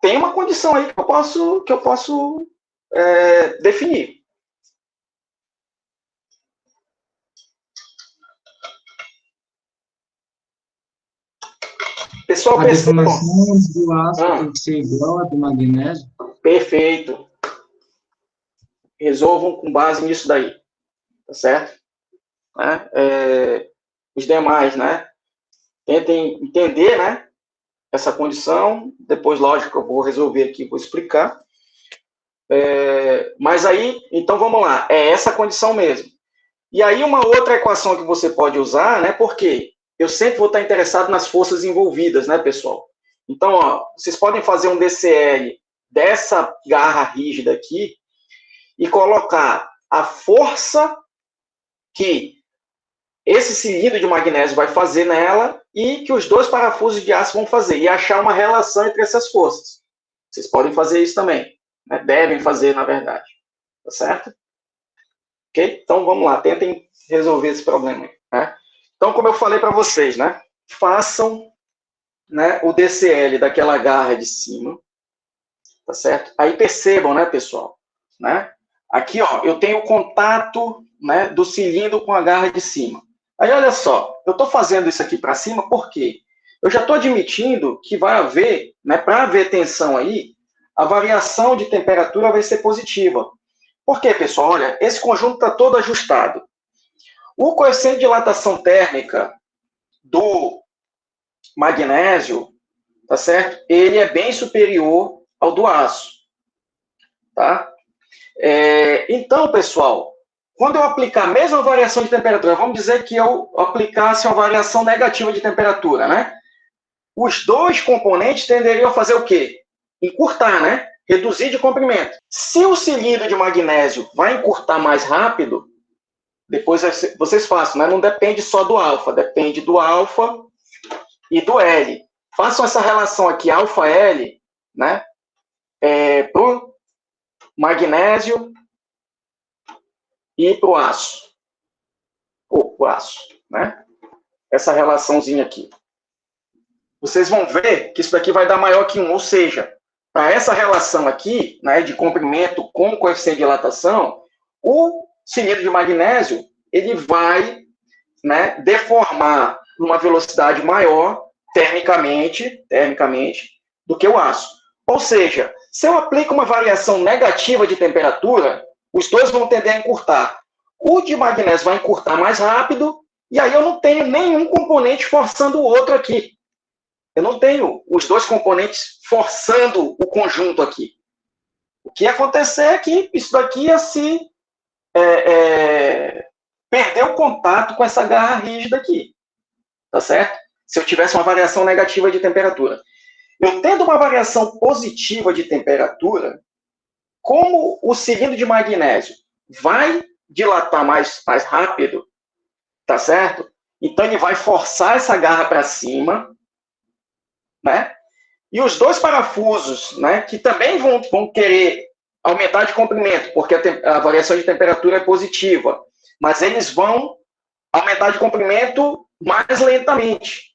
tem uma condição aí que eu posso definir. Pessoal, A deformação do aço tem que ser igual à do magnésio? Perfeito. Resolvam com base nisso daí. Tá certo? Os demais, né? Tentem entender, né? Essa condição. Depois, lógico, eu vou resolver aqui, vou explicar. Mas aí, então vamos lá. É essa condição mesmo. E aí uma outra equação que você pode usar, né? Porque eu sempre vou estar interessado nas forças envolvidas, né, pessoal? Então, ó, vocês podem fazer um DCL dessa garra rígida aqui e colocar a força que esse cilindro de magnésio vai fazer nela e que os dois parafusos de aço vão fazer, e achar uma relação entre essas forças. Vocês podem fazer isso também, né? Devem fazer, na verdade. Tá certo? Ok? Então, vamos lá, tentem resolver esse problema aí, né? Então, como eu falei para vocês, né? Façam, né, o DCL daquela garra de cima, tá certo? Aí percebam, né, pessoal, né? Aqui, ó, eu tenho o contato, né, do cilindro com a garra de cima. Aí, olha só, eu estou fazendo isso aqui para cima por quê? Eu já estou admitindo que vai haver, né, para haver tensão aí, a variação de temperatura vai ser positiva. Por quê, pessoal? Olha, esse conjunto está todo ajustado. O coeficiente de dilatação térmica do magnésio, tá certo? Ele é bem superior ao do aço, tá? Então, pessoal, quando eu aplicar a mesma variação de temperatura, vamos dizer que eu aplicasse uma variação negativa de temperatura, né? Os dois componentes tenderiam a fazer o quê? Encurtar, né? Reduzir de comprimento. Se o cilindro de magnésio vai encurtar mais rápido, depois vocês façam, né? Não depende só do alfa, depende do alfa e do L. Façam essa relação aqui, alfa-L, né? Para o magnésio e para o aço. Ou o aço, né? Essa relaçãozinha aqui. Vocês vão ver que isso daqui vai dar maior que 1, ou seja, para essa relação aqui, né, de comprimento com coeficiente de dilatação, o cilindro de magnésio ele vai, né, deformar numa velocidade maior termicamente do que o aço. Ou seja, se eu aplico uma variação negativa de temperatura, os dois vão tender a encurtar. O de magnésio vai encurtar mais rápido, e aí eu não tenho nenhum componente forçando o outro aqui. Eu não tenho os dois componentes forçando o conjunto aqui. O que ia acontecer é que isso daqui ia se perder o contato com essa garra rígida aqui. Tá certo? Se eu tivesse uma variação negativa de temperatura. Eu tendo uma variação positiva de temperatura, como o cilindro de magnésio vai dilatar mais rápido, tá certo? Então ele vai forçar essa garra para cima, né? E os dois parafusos, né, que também vão querer aumentar de comprimento, porque a variação de temperatura é positiva, mas eles vão aumentar de comprimento mais lentamente.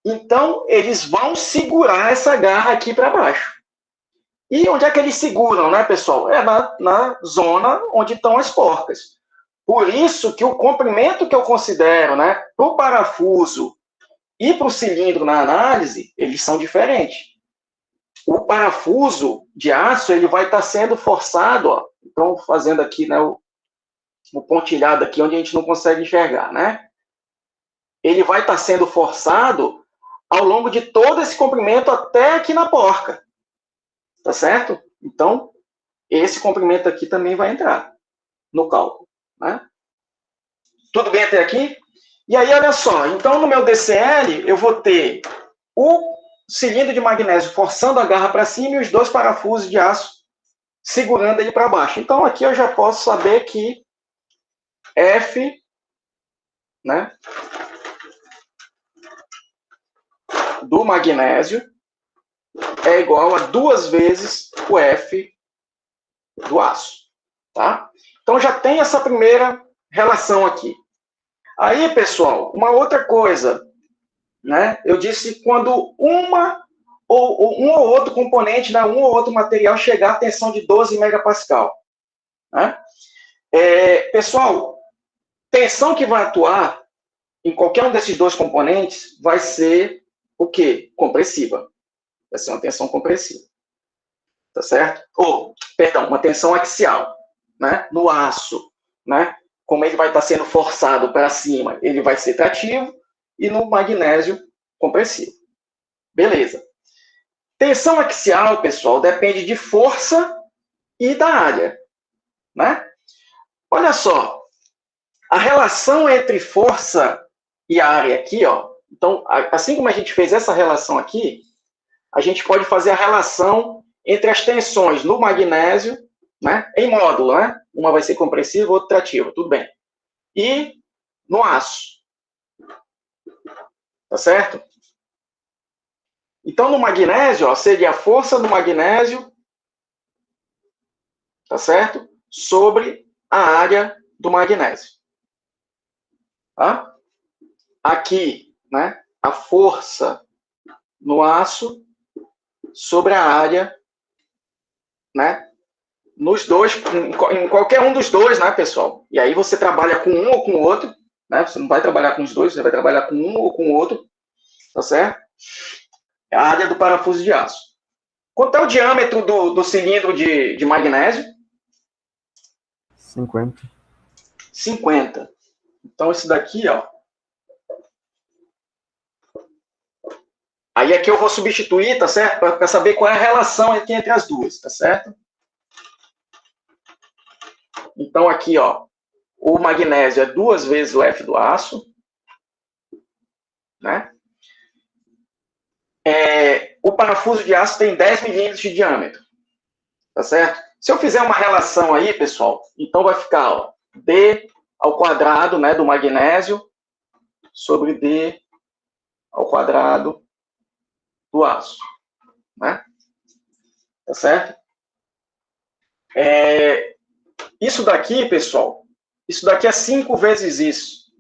Então, eles vão segurar essa garra aqui para baixo. E onde é que eles seguram, né, pessoal? É na zona onde estão as porcas. Por isso que o comprimento que eu considero, né, para o parafuso e para o cilindro na análise, eles são diferentes. O parafuso de aço, ele vai estar sendo forçado, ó. Então, fazendo aqui, né, o pontilhado aqui, onde a gente não consegue enxergar, né? Ele vai estar sendo forçado ao longo de todo esse comprimento até aqui na porca. Tá certo? Então, esse comprimento aqui também vai entrar no cálculo, né? Tudo bem até aqui? E aí, olha só, então no meu DCL, eu vou ter o cilindro de magnésio forçando a garra para cima e os dois parafusos de aço segurando ele para baixo. Então, aqui eu já posso saber que F, né, do magnésio é igual a 2 vezes o F do aço, tá? Então, já tem essa primeira relação aqui. Aí, pessoal, uma outra coisa, né? Eu disse quando um ou outro componente, né, um ou outro material chegar à tensão de 12 megapascal, né? Pessoal, tensão que vai atuar em qualquer um desses dois componentes vai ser o quê? Compressiva. Vai ser uma tensão compressiva. Tá certo? Perdão, uma tensão axial, né? No aço, né? Como ele vai estar sendo forçado para cima, ele vai ser trativo, e no magnésio, compressivo. Beleza. Tensão axial, pessoal, depende de força e da área, né? Olha só, a relação entre força e área aqui, ó. Então, assim como a gente fez essa relação aqui, a gente pode fazer a relação entre as tensões no magnésio, né, em módulo, né? Uma vai ser compressiva, outra trativa, tudo bem. E no aço. Tá certo? Então, no magnésio, ó, seria a força no magnésio, tá certo? Sobre a área do magnésio. Tá? Aqui, né, a força no aço sobre a área, né, nos dois, em qualquer um dos dois, né, pessoal? E aí você trabalha com um ou com o outro, né? Você não vai trabalhar com os dois, você vai trabalhar com um ou com o outro, tá certo? É a área do parafuso de aço. Quanto é o diâmetro do cilindro de magnésio? 50. 50. Então, esse daqui, ó. Aí aqui eu vou substituir, tá certo? Para saber qual é a relação aqui entre as duas, tá certo? Então, aqui, ó, o magnésio é 2 vezes o F do aço, né? O parafuso de aço tem 10 milímetros de diâmetro, tá certo? Se eu fizer uma relação aí, pessoal, então vai ficar, ó, D ao quadrado, né, do magnésio sobre D ao quadrado do aço, né? Tá certo? Isso daqui, pessoal, isso daqui é 5 vezes isso,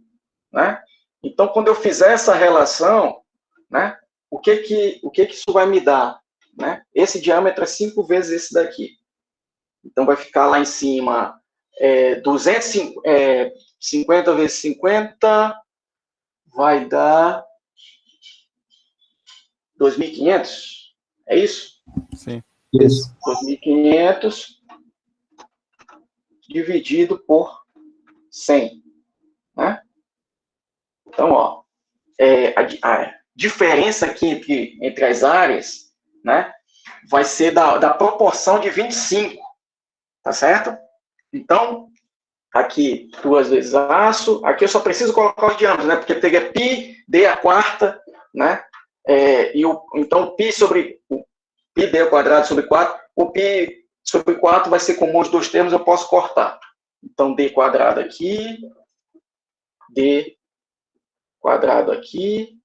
né? Então, quando eu fizer essa relação, né, o que isso vai me dar, né? Esse diâmetro é 5 vezes esse daqui. Então, vai ficar lá em cima 50 vezes 50 vai dar 2.500. É isso? Sim. Isso. 2.500 dividido por 100, né? Então, ó, a diferença aqui entre as áreas, né, vai ser da proporção de 25, tá certo? Então, aqui 2 vezes aço, aqui eu só preciso colocar os diâmetros, né, porque teria π, d a quarta, né, então π sobre π d ao quadrado sobre 4, o π sobre 4 vai ser comum os dois termos, eu posso cortar. Então, d quadrado aqui, d quadrado aqui,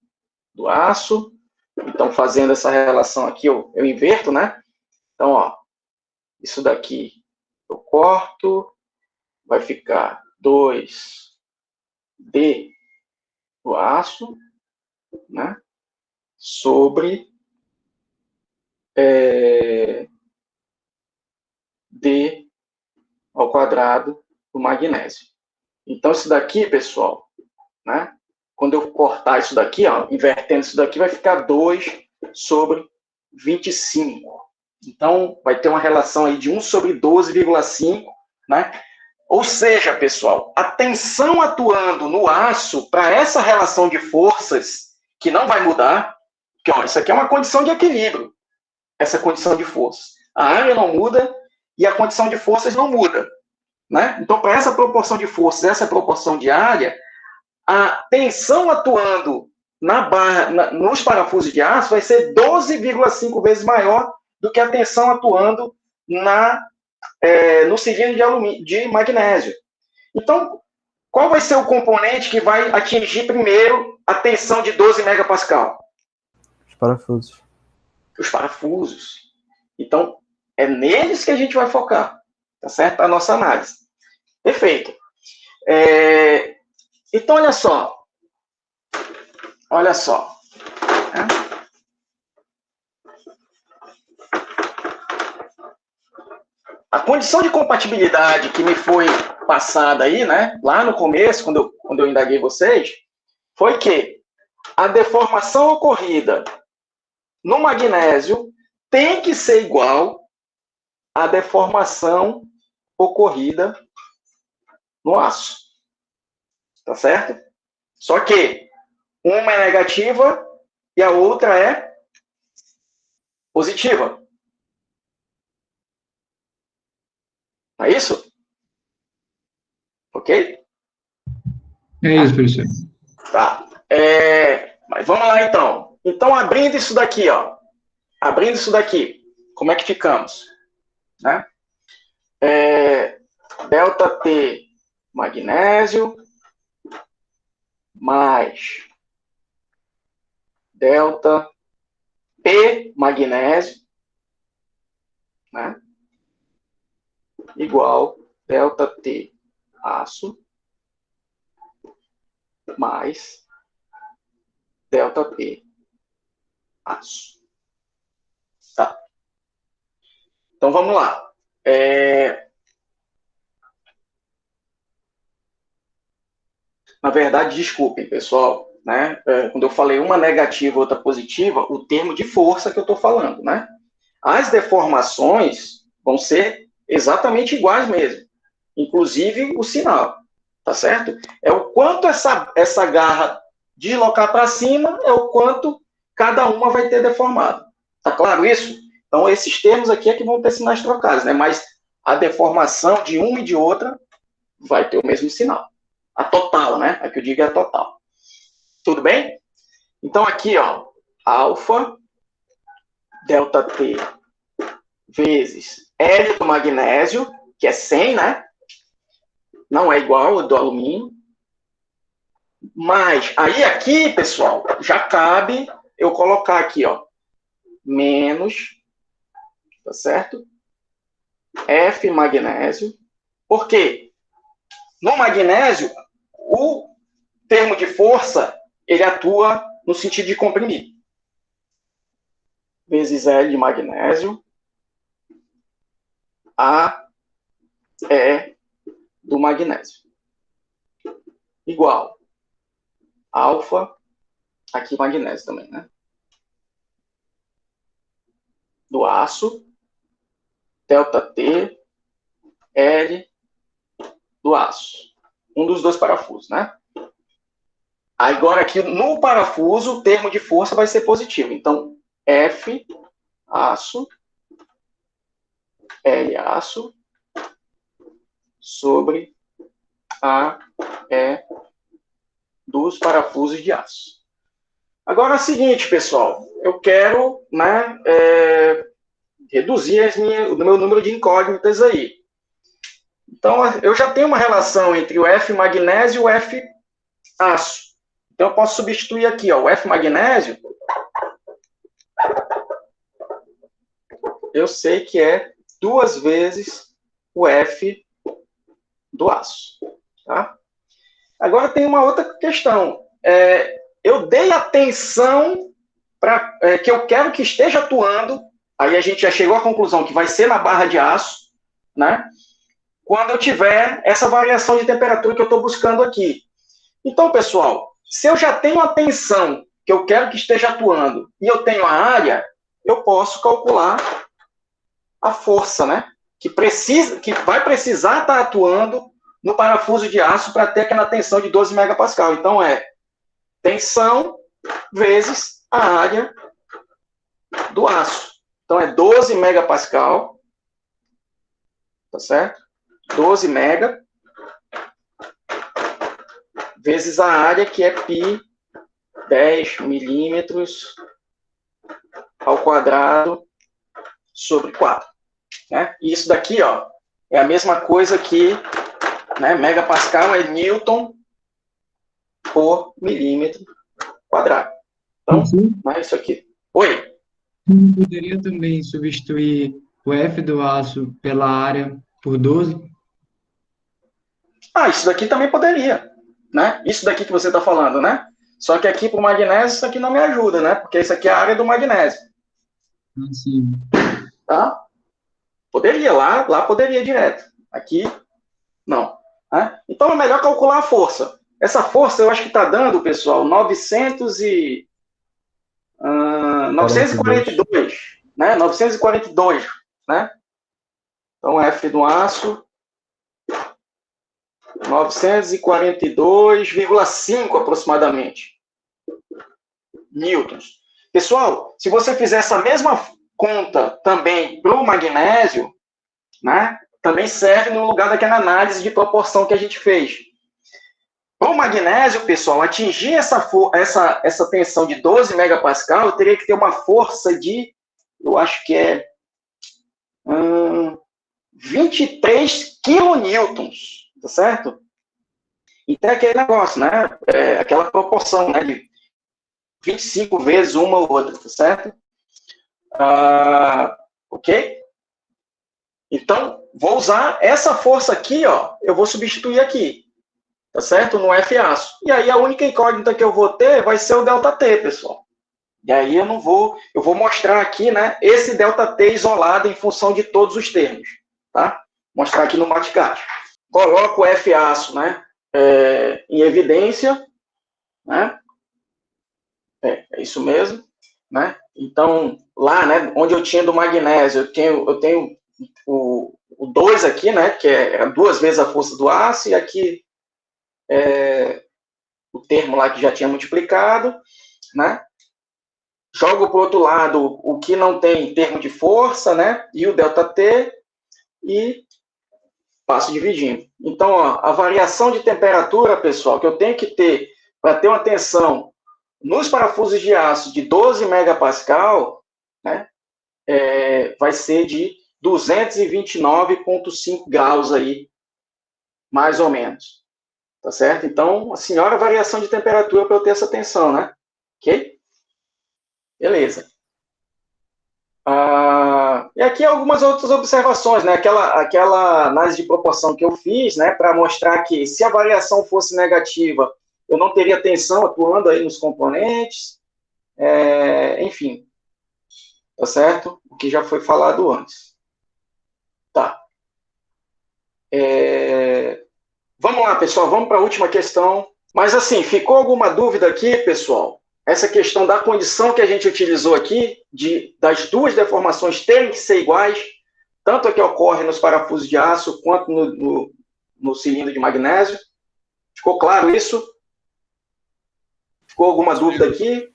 do aço. Então, fazendo essa relação aqui, eu inverto, né? Então, ó, Isso daqui eu corto, vai ficar 2D do aço, né? Sobre D ao quadrado do magnésio. Então, isso daqui, pessoal, né? Quando eu cortar isso daqui, ó, invertendo isso daqui, vai ficar 2 sobre 25. Então, vai ter uma relação aí de 1 sobre 12,5, né? Ou seja, pessoal, a tensão atuando no aço para essa relação de forças, que não vai mudar, porque ó, isso aqui é uma condição de equilíbrio, essa condição de forças. A área não muda e a condição de forças não muda, né? Então, para essa proporção de forças, essa proporção de área, a tensão atuando na barra, nos parafusos de aço vai ser 12,5 vezes maior do que a tensão atuando no cilindro de magnésio. Então, qual vai ser o componente que vai atingir primeiro a tensão de 12 megapascal? Os parafusos. Os parafusos. Então, é neles que a gente vai focar, tá certo? A nossa análise. Perfeito. Então, olha só. Olha só. A condição de compatibilidade que me foi passada aí, né, lá no começo, quando eu indaguei vocês, foi que a deformação ocorrida no magnésio tem que ser igual à deformação ocorrida no aço. Tá certo? Só que uma é negativa e a outra é positiva. Não é isso? Ok? É isso, professor. Tá. Mas vamos lá, então. Então, abrindo isso daqui, ó. Abrindo isso daqui, como é que ficamos? Né? Delta T magnésio mais delta P magnésio, né? Igual delta T aço mais delta P aço. Tá. Então, vamos lá. Na verdade, desculpem, pessoal, né? Quando eu falei uma negativa e outra positiva, o termo de força que eu estou falando, né? As deformações vão ser exatamente iguais mesmo, inclusive o sinal, tá certo? É o quanto essa garra deslocar para cima, é o quanto cada uma vai ter deformado. Tá claro isso? Então, esses termos aqui é que vão ter sinais trocados, né? Mas a deformação de uma e de outra vai ter o mesmo sinal. A total, né? A que eu digo é a total. Tudo bem? Então, aqui, ó, alfa, delta T, vezes L do magnésio, que é 100, né? Não é igual ao do alumínio. Mas, aí aqui, pessoal, já cabe eu colocar aqui, ó, menos, tá certo? F magnésio. Por quê? No magnésio, o termo de força, ele atua no sentido de comprimir. Vezes L de magnésio, A é do magnésio. Igual alfa, aqui magnésio também, né? Do aço, delta T, L do aço. Um dos dois parafusos, né? Agora aqui no parafuso, o termo de força vai ser positivo. Então, F, aço, L, aço, sobre A, E, dos parafusos de aço. Agora é o seguinte, pessoal. Eu quero, né, reduzir o meu número de incógnitas aí. Então, eu já tenho uma relação entre o F magnésio e o F aço. Então, eu posso substituir aqui, ó, o F magnésio. Eu sei que é 2 vezes o F do aço. Tá? Agora tem uma outra questão. Eu dei a tensão que eu quero que esteja atuando, aí a gente já chegou à conclusão que vai ser na barra de aço, né? Quando eu tiver essa variação de temperatura que eu estou buscando aqui. Então, pessoal, se eu já tenho a tensão que eu quero que esteja atuando e eu tenho a área, eu posso calcular a força, né? Que vai precisar estar atuando no parafuso de aço para ter aquela tensão de 12 megapascal. Então, tensão vezes a área do aço. Então, é 12 megapascal, tá certo? 12 mega vezes a área, que é π 10 milímetros ao quadrado sobre 4. Né? E isso daqui, ó, é a mesma coisa que, né, megapascal é Newton por milímetro quadrado. Então, é isso aqui. Oi? Poderia também substituir o F do aço pela área por 12? Isso daqui também poderia, né? Isso daqui que você está falando, né? Só que aqui para o magnésio, isso aqui não me ajuda, né? Porque isso aqui é a área do magnésio. Sim. Tá? Poderia, lá poderia direto. Aqui, não. Né? Então, é melhor calcular a força. Essa força, eu acho que está dando, pessoal, 942, né? 942, né? Então, F do aço, 942,5 aproximadamente newtons. Pessoal, se você fizer essa mesma conta também para o magnésio, né, também serve no lugar daquela análise de proporção que a gente fez. Para o magnésio, pessoal, atingir essa tensão de 12 megapascal, eu teria que ter uma força de, eu acho que é 23 kilonewtons. Tá certo? E tem aquele negócio, né? Aquela proporção, né? De 25 vezes uma ou outra, tá certo? Ok? Então, vou usar essa força aqui, ó. Eu vou substituir aqui. Tá certo? No F aço. E aí, a única incógnita que eu vou ter vai ser o ΔT, pessoal. E aí, eu vou mostrar aqui, né? Esse ΔT isolado em função de todos os termos. Tá? Mostrar aqui no Matcad. Coloco o F aço, né, em evidência, né, é isso mesmo, né, então, lá, né, onde eu tinha do magnésio, eu tenho o 2 aqui, né, que é 2 vezes a força do aço, e aqui o termo lá que já tinha multiplicado, né, jogo para o outro lado o que não tem termo de força, né, e o ΔT, e passo dividindo. Então, ó, a variação de temperatura, pessoal, que eu tenho que ter para ter uma tensão nos parafusos de aço de 12 megapascal, né, vai ser de 229,5 graus aí, mais ou menos. Tá certo? Então, a senhora variação de temperatura para eu ter essa tensão, né? Ok? Beleza. E aqui algumas outras observações, né? Aquela análise de proporção que eu fiz, né? Para mostrar que se a variação fosse negativa, eu não teria tensão atuando aí nos componentes. Enfim. Tá certo? O que já foi falado antes. Tá. Vamos lá, pessoal. Vamos para a última questão. Mas, assim, ficou alguma dúvida aqui, pessoal? Essa questão da condição que a gente utilizou aqui, das duas deformações terem que ser iguais, tanto a que ocorre nos parafusos de aço, quanto no cilindro de magnésio. Ficou claro isso? Ficou alguma dúvida aqui?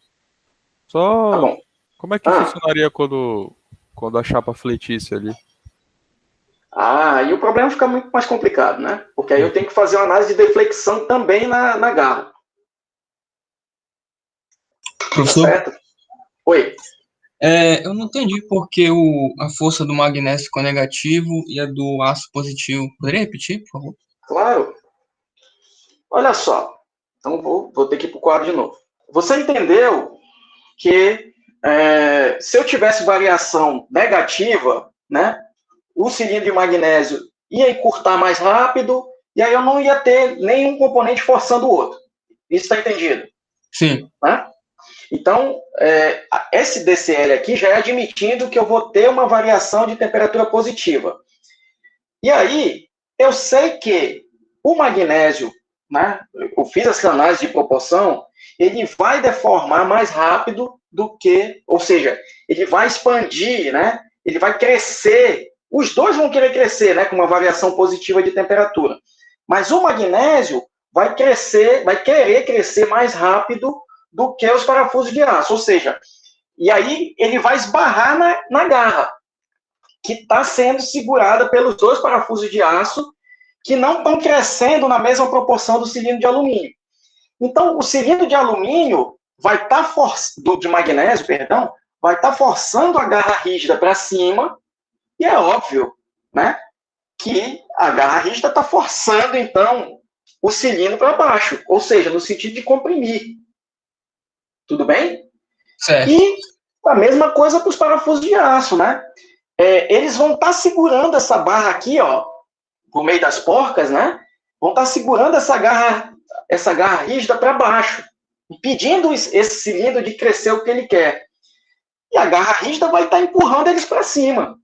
Só, tá bom. Como é que funcionaria quando a chapa fletisse ali? Aí o problema fica muito mais complicado, né? Porque aí eu tenho que fazer uma análise de deflexão também na garra. Professor? Tá certo? Oi. Eu não entendi porque a força do magnésio ficou negativo e a do aço positivo. Poderia repetir, por favor? Claro. Olha só. Então vou ter que ir para o quadro de novo. Você entendeu que se eu tivesse variação negativa, né, o cilindro de magnésio ia encurtar mais rápido, e aí eu não ia ter nenhum componente forçando o outro. Isso está entendido? Sim. Né? Então, esse DCL aqui já é admitindo que eu vou ter uma variação de temperatura positiva. E aí, eu sei que o magnésio, né, eu fiz essa análise de proporção, ele vai deformar mais rápido do que, ou seja, ele vai expandir, né, ele vai crescer, os dois vão querer crescer, né, com uma variação positiva de temperatura. Mas o magnésio vai querer crescer mais rápido do que os parafusos de aço, ou seja, e aí ele vai esbarrar na garra, que está sendo segurada pelos dois parafusos de aço, que não estão crescendo na mesma proporção do cilindro de alumínio. Então, o cilindro de alumínio vai estar de magnésio, perdão, vai estar forçando a garra rígida para cima, e é óbvio, né, que a garra rígida está forçando, então, o cilindro para baixo, ou seja, no sentido de comprimir. Tudo bem? Certo. E a mesma coisa para os parafusos de aço, né? Eles vão estar segurando essa barra aqui, ó, por meio das porcas, né? Vão estar segurando essa garra rígida para baixo, impedindo esse cilindro de crescer o que ele quer. E a garra rígida vai estar empurrando eles para cima,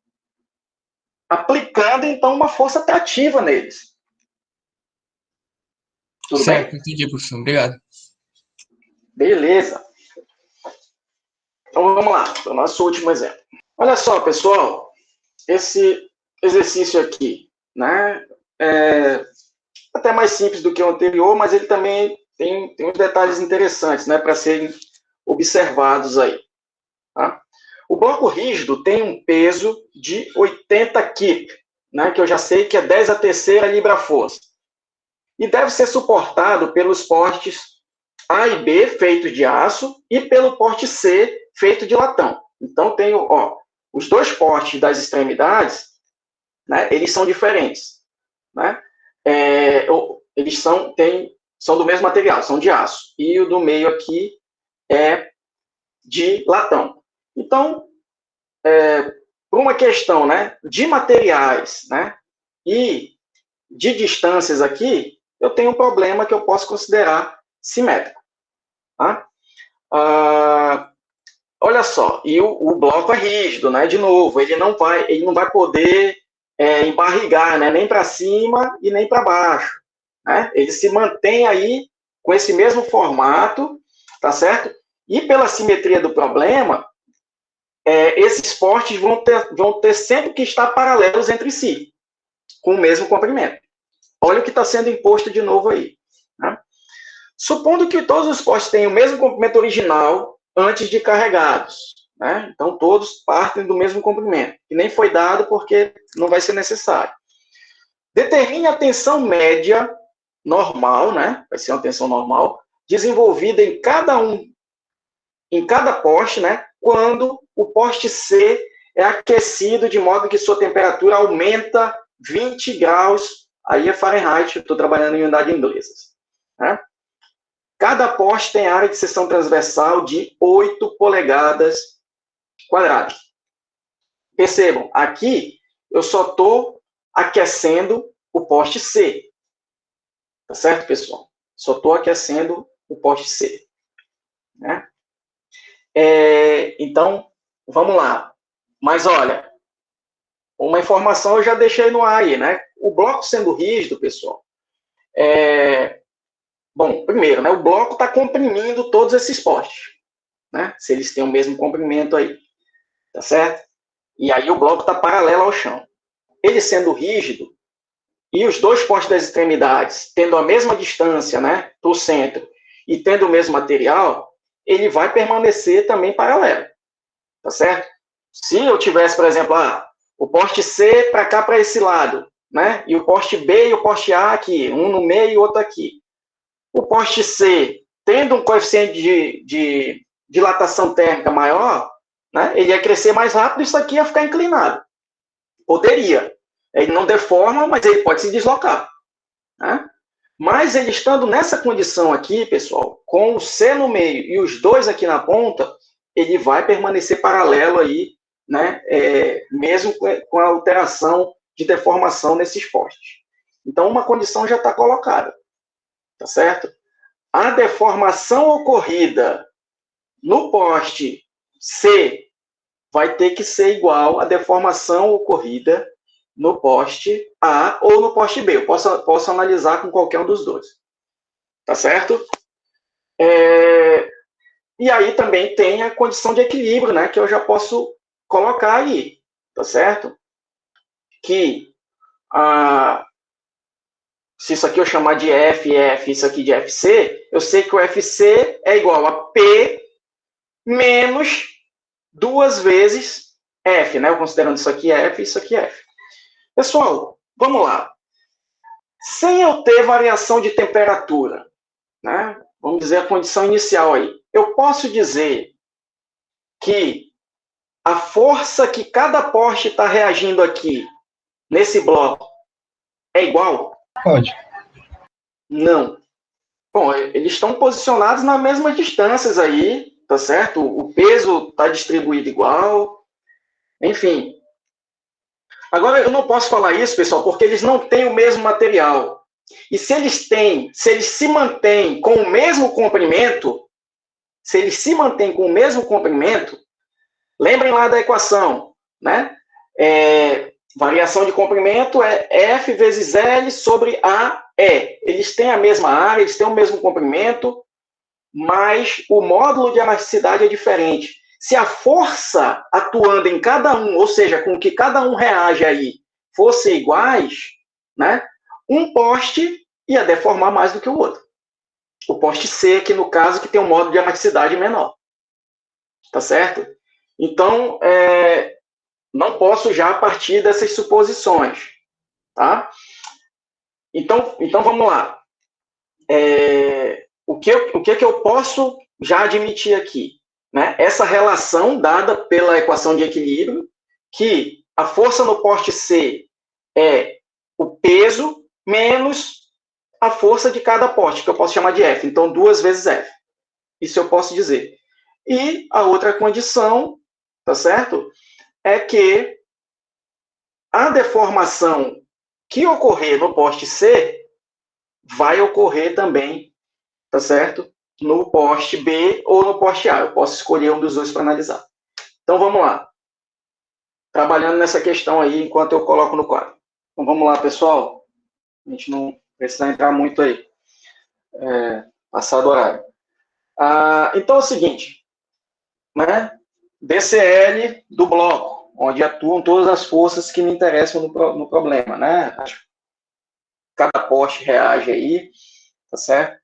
aplicando, então, uma força trativa neles. Tudo Certo, bem? entendi, professor. Obrigado. Beleza. Então, vamos lá, para o nosso último exemplo. Olha só, pessoal, esse exercício aqui, né, é até mais simples do que o anterior, mas ele também tem uns detalhes interessantes, né, para serem observados aí. Tá? O bloco rígido tem um peso de 80 kg, né, que eu já sei que é 10 a terceira libra-força, e deve ser suportado pelos postes A e B, feitos de aço, e pelo poste C, feito de latão. Então, tenho, ó, os dois postes das extremidades, né, eles são diferentes. Né? Eles são do mesmo material, são de aço. E o do meio aqui é de latão. Então, por uma questão, né, de materiais, né, e de distâncias aqui, eu tenho um problema que eu posso considerar simétrico. Tá? Olha só, e o bloco é rígido, né? De novo, ele não vai poder embarrigar, né? Nem para cima e nem para baixo. Né? Ele se mantém aí com esse mesmo formato, tá certo? E pela simetria do problema, esses postes vão ter sempre que estar paralelos entre si, com o mesmo comprimento. Olha o que está sendo imposto de novo aí. Né? Supondo que todos os postes tenham o mesmo comprimento original antes de carregados. Né? Então, todos partem do mesmo comprimento, que nem foi dado porque não vai ser necessário. Determine a tensão média normal, né? Vai ser uma tensão normal, desenvolvida em cada poste, né? Quando o poste C é aquecido de modo que sua temperatura aumenta 20 graus, aí é Fahrenheit, eu estou trabalhando em unidade inglesas. Né? Cada poste tem área de seção transversal de 8 polegadas quadradas. Percebam, aqui eu só estou aquecendo o poste C. Tá certo, pessoal? Só estou aquecendo o poste C. Né? Então, vamos lá. Mas, olha, uma informação eu já deixei no ar aí, né? O bloco sendo rígido, pessoal, bom, primeiro, né, o bloco está comprimindo todos esses postes, né? Se eles têm o mesmo comprimento aí, tá certo? E aí o bloco está paralelo ao chão. Ele sendo rígido, e os dois postes das extremidades tendo a mesma distância, né, do centro, e tendo o mesmo material, ele vai permanecer também paralelo, tá certo? Se eu tivesse, por exemplo, o poste C para cá, para esse lado, né, e o poste B e o poste A aqui, um no meio e outro aqui, o poste C, tendo um coeficiente de dilatação térmica maior, né, ele ia crescer mais rápido e isso aqui ia ficar inclinado. Poderia. Ele não deforma, mas ele pode se deslocar. Né? Mas ele estando nessa condição aqui, pessoal, com o C no meio e os dois aqui na ponta, ele vai permanecer paralelo aí né, mesmo com a alteração de deformação nesses postes. Então, uma condição já está colocada, tá certo? A deformação ocorrida no poste C vai ter que ser igual à deformação ocorrida no poste A ou no poste B. Eu posso analisar com qualquer um dos dois. Tá certo? E aí também tem a condição de equilíbrio, né? Que eu já posso colocar aí. Tá certo? Que se isso aqui eu chamar de F, isso aqui de FC, eu sei que o FC é igual a P menos 2 vezes F, né? Eu considerando isso aqui F, isso aqui F. Pessoal, vamos lá. Sem eu ter variação de temperatura, né? Vamos dizer a condição inicial aí. Eu posso dizer que a força que cada poste está reagindo aqui, nesse bloco, é igual? Pode. Não. Bom, eles estão posicionados nas mesmas distâncias aí, tá certo? O peso está distribuído igual, enfim. Agora, eu não posso falar isso, pessoal, porque eles não têm o mesmo material. E se eles se mantêm com o mesmo comprimento, lembrem lá da equação, né? Variação de comprimento é F vezes L sobre AE. Eles têm a mesma área, eles têm o mesmo comprimento, mas o módulo de elasticidade é diferente. Se a força atuando em cada um, ou seja, com que cada um reage aí, fossem iguais, né, um poste ia deformar mais do que o outro. O poste C, aqui no caso, que tem um módulo de elasticidade menor. Tá certo? Então, não posso já partir dessas suposições. Tá? Então vamos lá. O que eu posso já admitir aqui? Né? Essa relação dada pela equação de equilíbrio, que a força no poste C é o peso menos a força de cada poste, que eu posso chamar de F. Então, 2 vezes F. Isso eu posso dizer. E a outra condição, tá certo? É que a deformação que ocorrer no poste C vai ocorrer também, tá certo? No poste B ou no poste A. Eu posso escolher um dos dois para analisar. Então, vamos lá. Trabalhando nessa questão aí, enquanto eu coloco no quadro. Então, vamos lá, pessoal. A gente não precisa entrar muito aí. Passado o horário. Então, é o seguinte. Né? DCL do bloco, onde atuam todas as forças que me interessam no problema. Né? Cada poste reage aí, tá certo?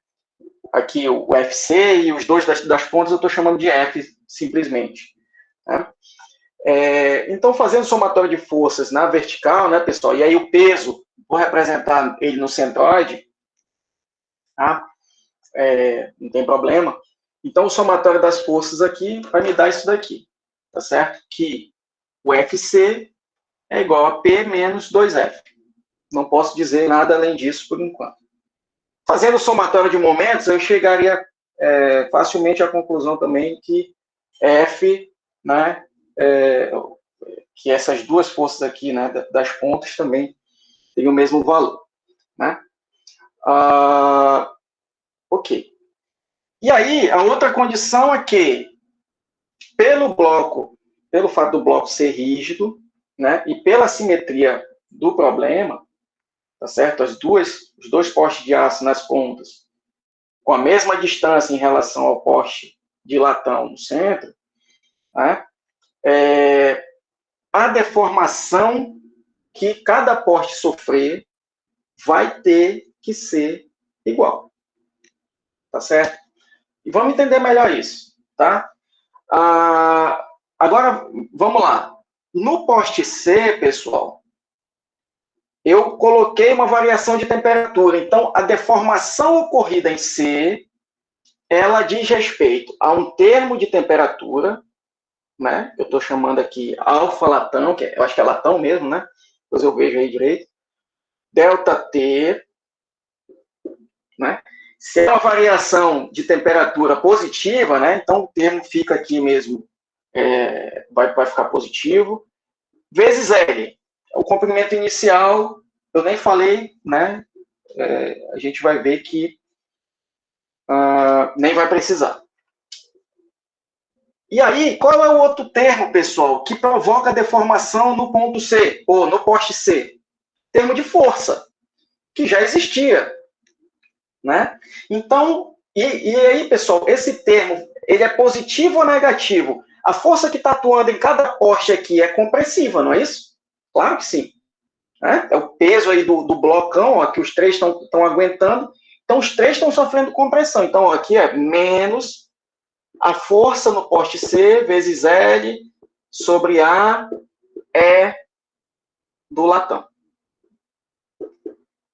Aqui o FC e os dois das pontas eu estou chamando de F, simplesmente. Né? Então, fazendo somatório de forças na vertical, né, pessoal, e aí o peso, vou representar ele no centroide, tá? Não tem problema. Então, o somatório das forças aqui vai me dar isso daqui, tá certo? Que o FC é igual a P menos 2F. Não posso dizer nada além disso por enquanto. Fazendo o somatório de momentos, eu chegaria facilmente à conclusão também que F, né, que essas duas forças aqui, né, das pontas também têm o mesmo valor. Né? Ok. E aí, a outra condição é que, pelo fato do bloco ser rígido, né, e pela simetria do problema, tá certo? Os dois postes de aço nas pontas, com a mesma distância em relação ao poste de latão no centro, né, a deformação que cada poste sofrer vai ter que ser igual. Tá certo? E vamos entender melhor isso, tá? Agora, vamos lá. No poste C, pessoal, eu coloquei uma variação de temperatura. Então, a deformação ocorrida em C, ela diz respeito a um termo de temperatura, né? Eu estou chamando aqui alfa-latão, eu acho que é latão mesmo, né? Depois eu vejo aí direito. Delta T, né? Se é uma variação de temperatura positiva, né? Então o termo fica aqui mesmo vai ficar positivo, vezes L. O comprimento inicial, eu nem falei, né? A gente vai ver que nem vai precisar. E aí, qual é o outro termo, pessoal, que provoca deformação no ponto C, ou no poste C? Termo de força, que já existia, né? Então, e aí, pessoal, esse termo, ele é positivo ou negativo? A força que está atuando em cada poste aqui é compressiva, não é isso? Claro que sim. Né? É o peso aí do blocão, ó, que os três estão aguentando. Então, os três estão sofrendo compressão. Então, ó, aqui é menos a força no poste C vezes L sobre A E do latão.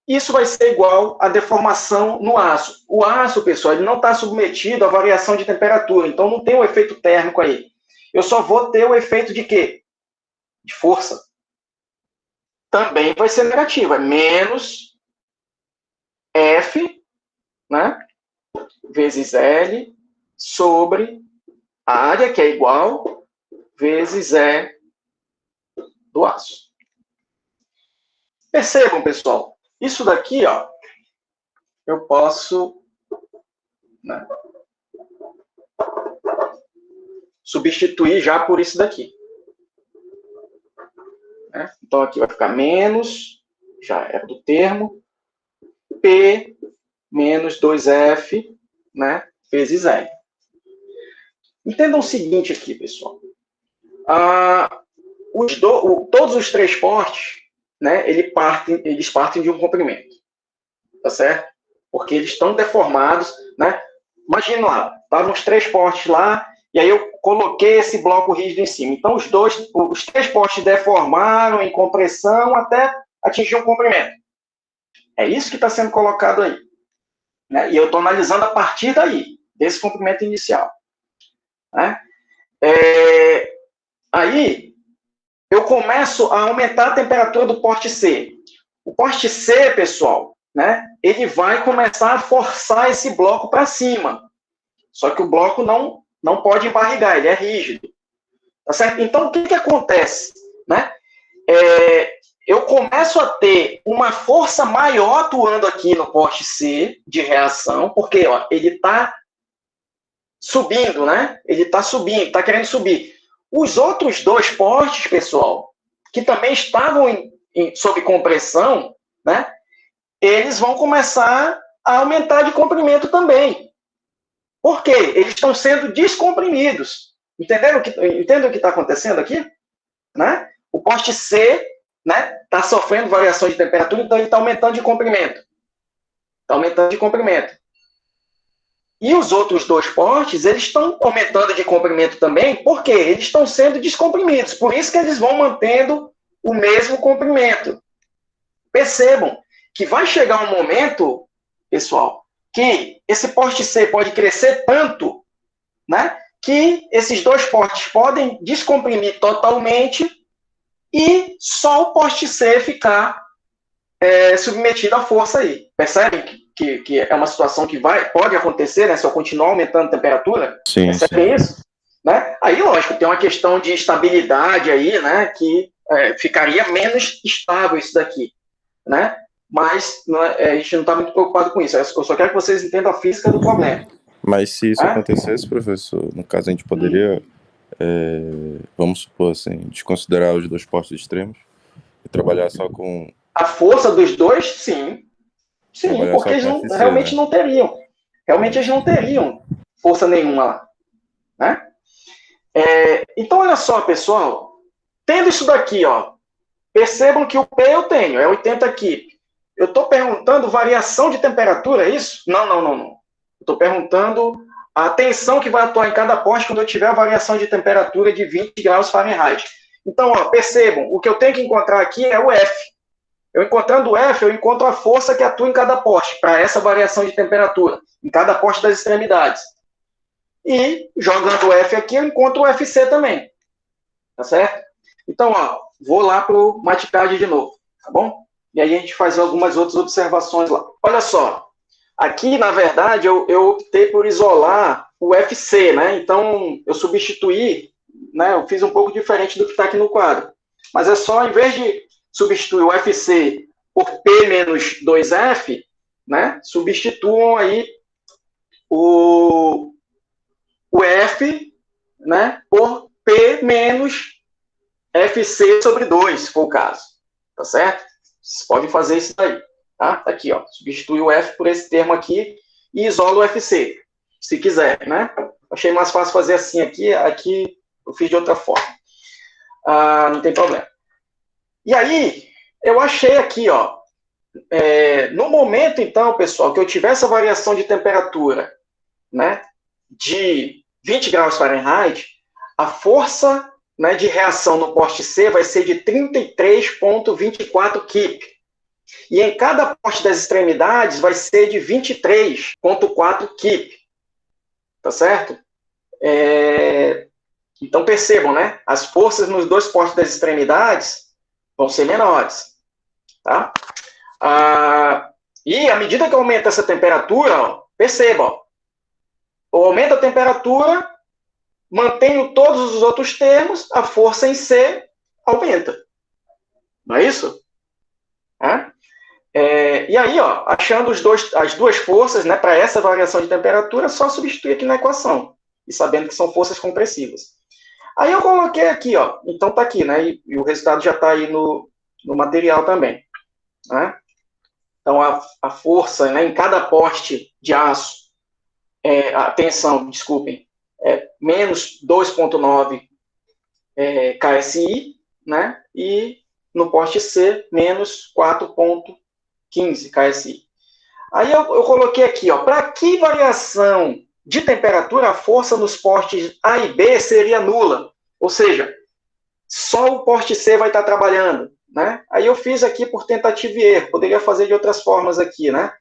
Isso vai ser igual à deformação no aço. O aço, pessoal, ele não está submetido à variação de temperatura, então não tem o efeito térmico aí. Eu só vou ter o efeito de quê? De força. Também vai ser negativo, é menos F, né, vezes L sobre a área, que é igual, vezes E do aço. Percebam, pessoal, isso daqui, ó, eu posso, né, substituir já por isso daqui. Né? Então, aqui vai ficar menos, já é do termo, P menos 2F, né, vezes L. Entendam o seguinte aqui, pessoal. Todos os três portes, né, eles partem de um comprimento. Tá certo? Porque eles estão deformados, né? Imagina lá, estavam os três portes lá, e aí eu coloquei esse bloco rígido em cima. Então, os três portes deformaram em compressão até atingir um comprimento. É isso que está sendo colocado aí. Né? E eu estou analisando a partir daí, desse comprimento inicial. Né? Aí, eu começo a aumentar a temperatura do porte C. O porte C, pessoal, né, ele vai começar a forçar esse bloco para cima. Só que o bloco não pode embarrigar, ele é rígido. Tá certo? Então, o que acontece? Né? Eu começo a ter uma força maior atuando aqui no poste C de reação, porque ó, ele está subindo, né? Ele está subindo, está querendo subir. Os outros dois postes, pessoal, que também estavam sob compressão, né? Eles vão começar a aumentar de comprimento também. Por quê? Eles estão sendo descomprimidos. Entendem o que está acontecendo aqui? Né? O poste C, né, está sofrendo variação de temperatura, então ele está aumentando de comprimento. Está aumentando de comprimento. E os outros dois postes, eles estão aumentando de comprimento também, porque eles estão sendo descomprimidos. Por isso que eles vão mantendo o mesmo comprimento. Percebam que vai chegar um momento, pessoal, que esse poste C pode crescer tanto, né, que esses dois postes podem descomprimir totalmente e só o poste C ficar submetido à força aí. Percebem que é uma situação que pode acontecer, né, se eu continuar aumentando a temperatura? Sim, Percebem sim. isso? Né? Aí, lógico, tem uma questão de estabilidade aí, né, que ficaria menos estável isso daqui, né? Mas a gente não está muito preocupado com isso. Eu só quero que vocês entendam a física do problema. Mas se isso acontecesse, professor, no caso a gente poderia, vamos supor assim, desconsiderar os dois postos extremos e trabalhar só com... A força dos dois, sim. Sim, Trabalhar porque só com eles FC, realmente né? não teriam. Realmente eles não teriam força nenhuma lá. Né? Então, olha só, pessoal. Tendo isso daqui, ó, percebam que o P eu tenho, é 80 aqui. Eu estou perguntando variação de temperatura, é isso? Não. Estou perguntando a tensão que vai atuar em cada poste quando eu tiver a variação de temperatura de 20 graus Fahrenheit. Então, ó, percebam, o que eu tenho que encontrar aqui é o F. Eu encontrando o F, eu encontro a força que atua em cada poste, para essa variação de temperatura, em cada poste das extremidades. E, jogando o F aqui, eu encontro o FC também. Tá certo? Então, ó, vou lá para o Maticad de novo, tá bom? E aí a gente faz algumas outras observações lá. Olha só, aqui, na verdade, eu optei por isolar o FC, né? Então, eu substituí né, eu fiz um pouco diferente do que está aqui no quadro. Mas é só, em vez de substituir o FC por P menos 2F, né, substituam aí o F, né, por P menos FC sobre 2, se for o caso. Tá certo? Vocês podem fazer isso daí. Tá? Tá aqui, ó. Substitui o F por esse termo aqui e isola o FC, se quiser, né? Achei mais fácil fazer assim aqui eu fiz de outra forma. Não tem problema. E aí, eu achei aqui, ó, no momento, então, pessoal, que eu tiver essa variação de temperatura, né, de 20 graus Fahrenheit, a força, né, de reação no poste C vai ser de 33,24 kip. E em cada poste das extremidades vai ser de 23,4 kip. Tá certo? Então percebam, né? As forças nos dois postes das extremidades vão ser menores. Tá? E à medida que aumenta essa temperatura, ó, perceba, ó, eu aumento a temperatura, mantenho todos os outros termos, a força em C aumenta. Não é isso? E aí, ó, achando as duas forças, né, para essa variação de temperatura, só substituir aqui na equação, e sabendo que são forças compressivas. Aí eu coloquei aqui, ó, então tá aqui, né, e o resultado já está aí no material também. Né? Então, a força, né, em cada poste de aço, a tensão, desculpem, é menos 2,9 KSI, né, e no poste C, menos 4,15 KSI. Aí eu coloquei aqui, ó, para que variação de temperatura a força nos postes A e B seria nula? Ou seja, só o poste C vai estar trabalhando, né? Aí eu fiz aqui por tentativa e erro, poderia fazer de outras formas aqui, né?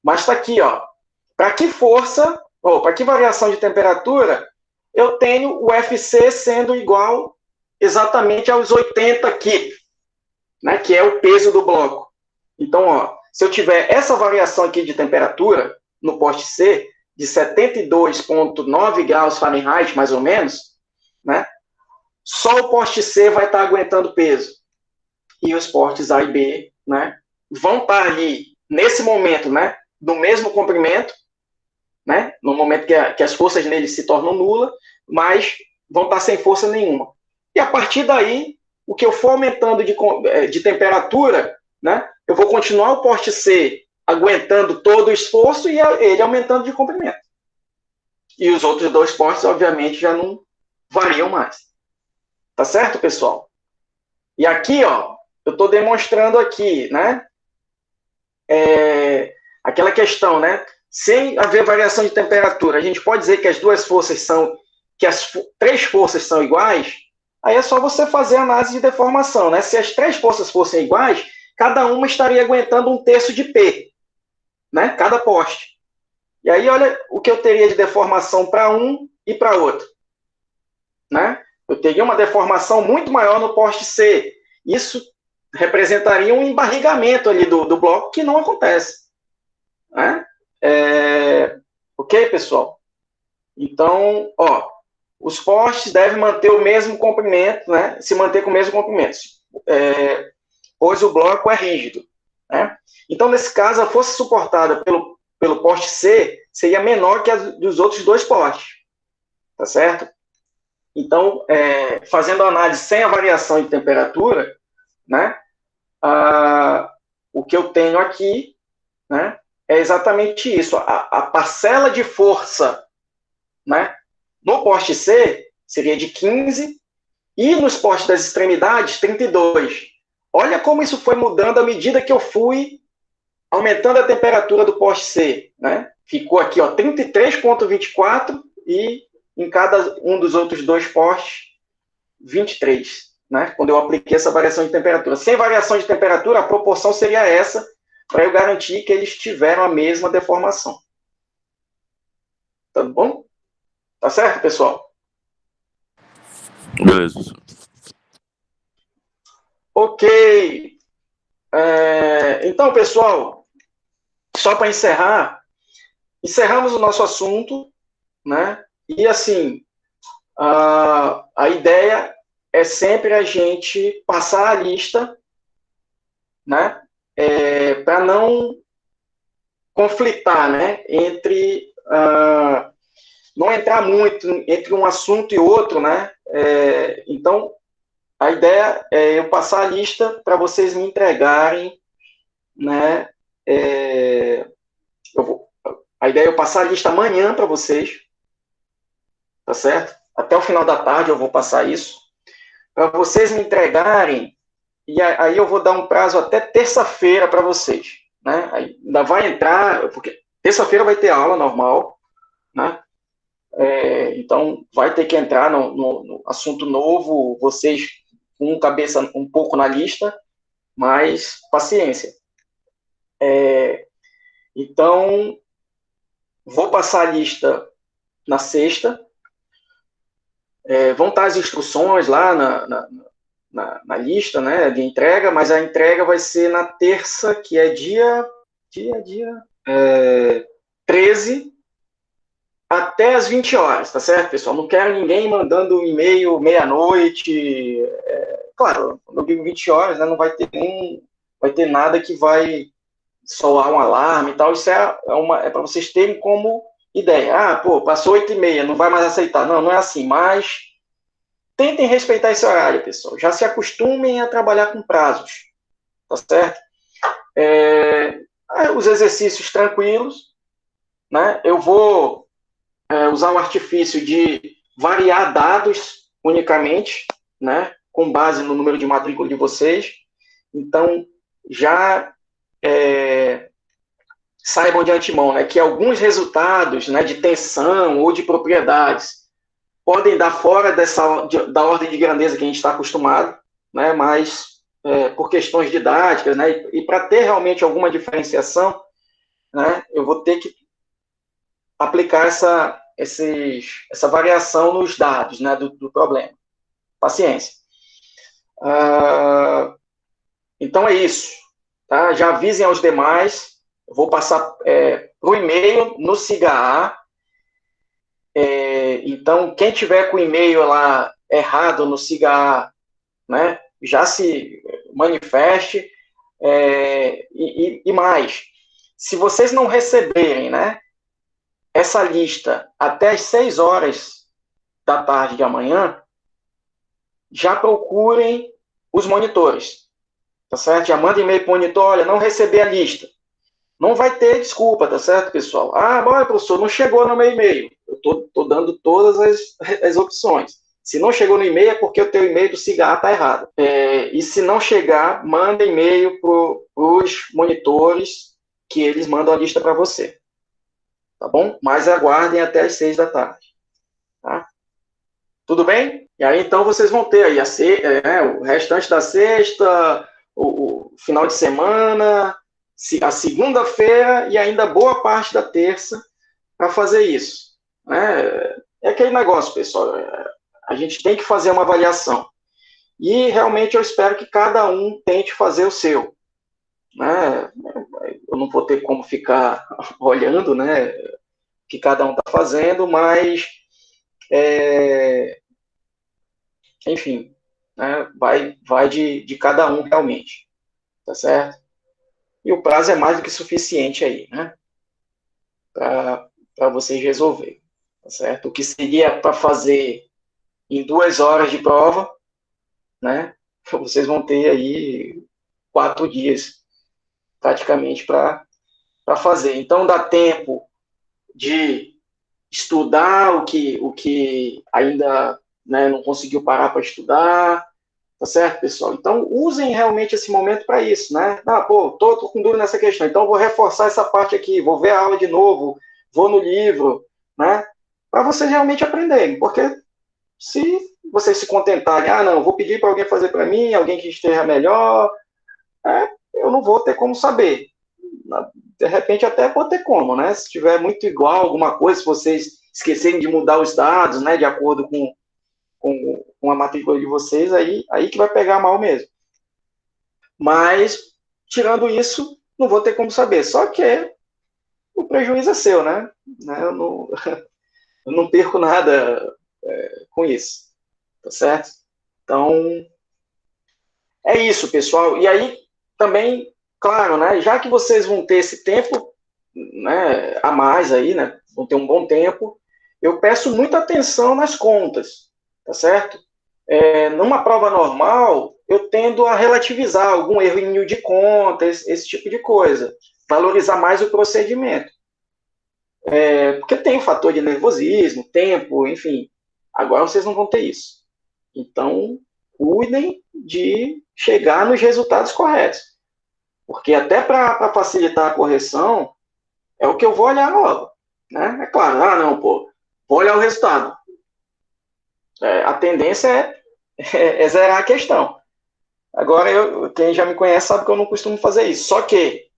Mas está aqui, ó, para que força, ou para que variação de temperatura eu tenho o FC sendo igual exatamente aos 80 kip, né, que é o peso do bloco. Então, ó, se eu tiver essa variação aqui de temperatura no poste C, de 72,9 graus Fahrenheit, mais ou menos, né, só o poste C vai estar aguentando peso. E os postes A e B, né, vão estar ali, nesse momento, né, no mesmo comprimento, né, no momento que as forças nele se tornam nulas, mas vão estar sem força nenhuma. E a partir daí, o que eu for aumentando de temperatura, né, eu vou continuar o poste C aguentando todo o esforço e ele aumentando de comprimento. E os outros dois postes, obviamente, já não variam mais. Tá certo, pessoal? E aqui, ó, eu estou demonstrando aqui, né, aquela questão, né, sem haver variação de temperatura, a gente pode dizer que as duas forças são, que as três forças são iguais, aí é só você fazer a análise de deformação, né? Se as três forças fossem iguais, cada uma estaria aguentando 1/3 de P, né? Cada poste. E aí, olha o que eu teria de deformação para um e para outro, né? Eu teria uma deformação muito maior no poste C. Isso representaria um embarrigamento ali do bloco que não acontece, né? Ok, pessoal? Então, ó, os postes devem manter o mesmo comprimento, né? Se manter com o mesmo comprimento, pois o bloco é rígido, né? Então, nesse caso, a força suportada pelo poste C seria menor que a dos outros dois postes, tá certo? Então, fazendo a análise sem a variação de temperatura, né? O que eu tenho aqui, né, é exatamente isso. A parcela de força, né, no poste C seria de 15 e nos postes das extremidades, 32. Olha como isso foi mudando à medida que eu fui aumentando a temperatura do poste C, né? Ficou aqui, ó, 33,24 e em cada um dos outros dois postes, 23, né? Quando eu apliquei essa variação de temperatura. Sem variação de temperatura, a proporção seria essa, para eu garantir que eles tiveram a mesma deformação. Tá bom? Tá certo, pessoal? Beleza. Ok. Então, pessoal, só para encerramos o nosso assunto, né? E assim, a ideia é sempre a gente passar a lista, né, para não conflitar, né, entre não entrar muito entre um assunto e outro, né? Então, a ideia é eu passar a lista para vocês me entregarem, né? A ideia é eu passar a lista amanhã para vocês, tá certo? Até o final da tarde eu vou passar isso, para vocês me entregarem, e aí eu vou dar um prazo até terça-feira para vocês, né? Aí ainda vai entrar, porque terça-feira vai ter aula normal, né? Então, vai ter que entrar no assunto novo, vocês com cabeça um pouco na lista, mas paciência. Então, vou passar a lista na sexta, vão estar as instruções lá na lista, né, de entrega, mas a entrega vai ser na terça, que é dia 13, até as 20 horas, tá certo, pessoal? Não quero ninguém mandando um e-mail meia-noite. Claro, quando eu digo 20 horas, né, não vai ter nada que vai soar um alarme e tal. Isso é para vocês terem como ideia. Passou 8h30, não vai mais aceitar. Não, não é assim, mas tentem respeitar esse horário, pessoal. Já se acostumem a trabalhar com prazos, tá certo? Os exercícios tranquilos, né? Eu vou usar o artifício de variar dados unicamente, né, com base no número de matrícula de vocês. Então, já saibam de antemão, né, que alguns resultados, né, de tensão ou de propriedades podem dar fora da ordem de grandeza que a gente está acostumado, né, mas por questões didáticas, né, e para ter realmente alguma diferenciação, né, eu vou ter que aplicar essa variação nos dados, né, do problema. Paciência. Então é isso. Tá? Já avisem aos demais. Eu vou passar para o e-mail no SIGA. Então, quem tiver com o e-mail lá errado no SIGA, né, já se manifeste. E mais, se vocês não receberem, né, essa lista até as 6 horas da tarde de amanhã, já procurem os monitores, tá certo? Já manda e-mail para o monitor, olha, não recebi a lista. Não vai ter desculpa, tá certo, pessoal? Olha, professor, não chegou no meu e-mail. Eu tô dando todas as opções. Se não chegou no e-mail, é porque o teu e-mail do SIGA está errado. E se não chegar, manda e-mail para os monitores, que eles mandam a lista para você. Tá bom? Mas aguardem até as 6 da tarde. Tá? Tudo bem? E aí, então, vocês vão ter aí o restante da sexta, o final de semana, a segunda-feira e ainda boa parte da terça para fazer isso. Né? É aquele negócio, pessoal. A gente tem que fazer uma avaliação. E, realmente, eu espero que cada um tente fazer o seu. Né? Eu não vou ter como ficar olhando, né, o que cada um está fazendo, mas, enfim, né, vai de cada um realmente, tá certo? E o prazo é mais do que suficiente aí, né, para vocês resolverem, tá certo? O que seria para fazer em 2 horas de prova, né, vocês vão ter aí 4 dias praticamente para fazer. Então, dá tempo de estudar o que ainda, né, não conseguiu parar para estudar, tá certo, pessoal? Então, usem realmente esse momento para isso, né? Tô com dúvida nessa questão, então vou reforçar essa parte aqui, vou ver a aula de novo, vou no livro, né? Para vocês realmente aprenderem, porque se vocês se contentarem, não, vou pedir para alguém fazer para mim, alguém que esteja melhor, eu não vou ter como saber. De repente até pode ter como, né? Se tiver muito igual alguma coisa, se vocês esquecerem de mudar os dados, né, de acordo com a matrícula de vocês, aí que vai pegar mal mesmo. Mas, tirando isso, não vou ter como saber. Só que o prejuízo é seu, né? Eu não perco nada com isso, tá certo? Então, é isso, pessoal. E aí, também, claro, né, já que vocês vão ter esse tempo, né, a mais aí, né, vão ter um bom tempo, eu peço muita atenção nas contas, tá certo? Numa prova normal, eu tendo a relativizar algum erro de contas, esse tipo de coisa, valorizar mais o procedimento. Porque tem o fator de nervosismo, tempo, enfim. Agora vocês não vão ter isso. Então, cuidem de chegar nos resultados corretos. Porque até para facilitar a correção, é o que eu vou olhar logo. Né? É claro, não, pô, vou olhar o resultado. A tendência é zerar a questão. Agora, quem já me conhece sabe que eu não costumo fazer isso. Só que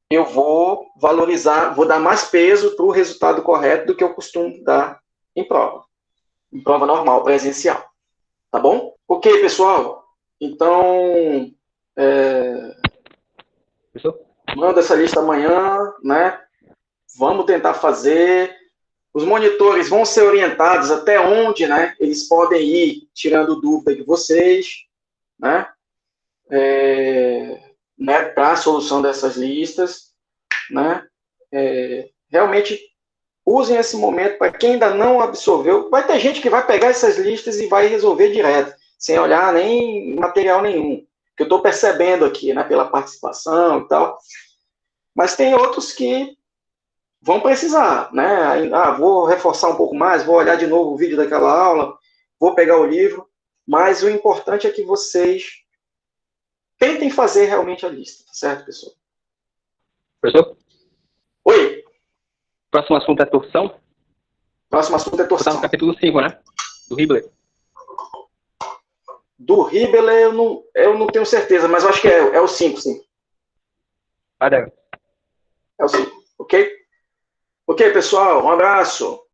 eu vou valorizar, vou dar mais peso para o resultado correto do que eu costumo dar em prova normal, presencial. Tá bom? Ok, pessoal? Então, manda essa lista amanhã, né? Vamos tentar fazer. Os monitores vão ser orientados até onde, né, eles podem ir tirando dúvida de vocês, né, para a solução dessas listas, né. Realmente usem esse momento para quem ainda não absorveu. Vai ter gente que vai pegar essas listas e vai resolver direto, sem olhar nem material nenhum, que eu estou percebendo aqui, né, pela participação e tal. Mas tem outros que vão precisar, né? Vou reforçar um pouco mais, vou olhar de novo o vídeo daquela aula, vou pegar o livro, mas o importante é que vocês tentem fazer realmente a lista, tá certo, pessoal? Professor? Oi. Próximo assunto é torção? Próximo assunto é torção. Está no capítulo 5, né? Do Hibbeler. Do Hibbeler eu não tenho certeza, mas eu acho que é o 5, sim. Deve. É o 5, ok? Ok, pessoal, um abraço.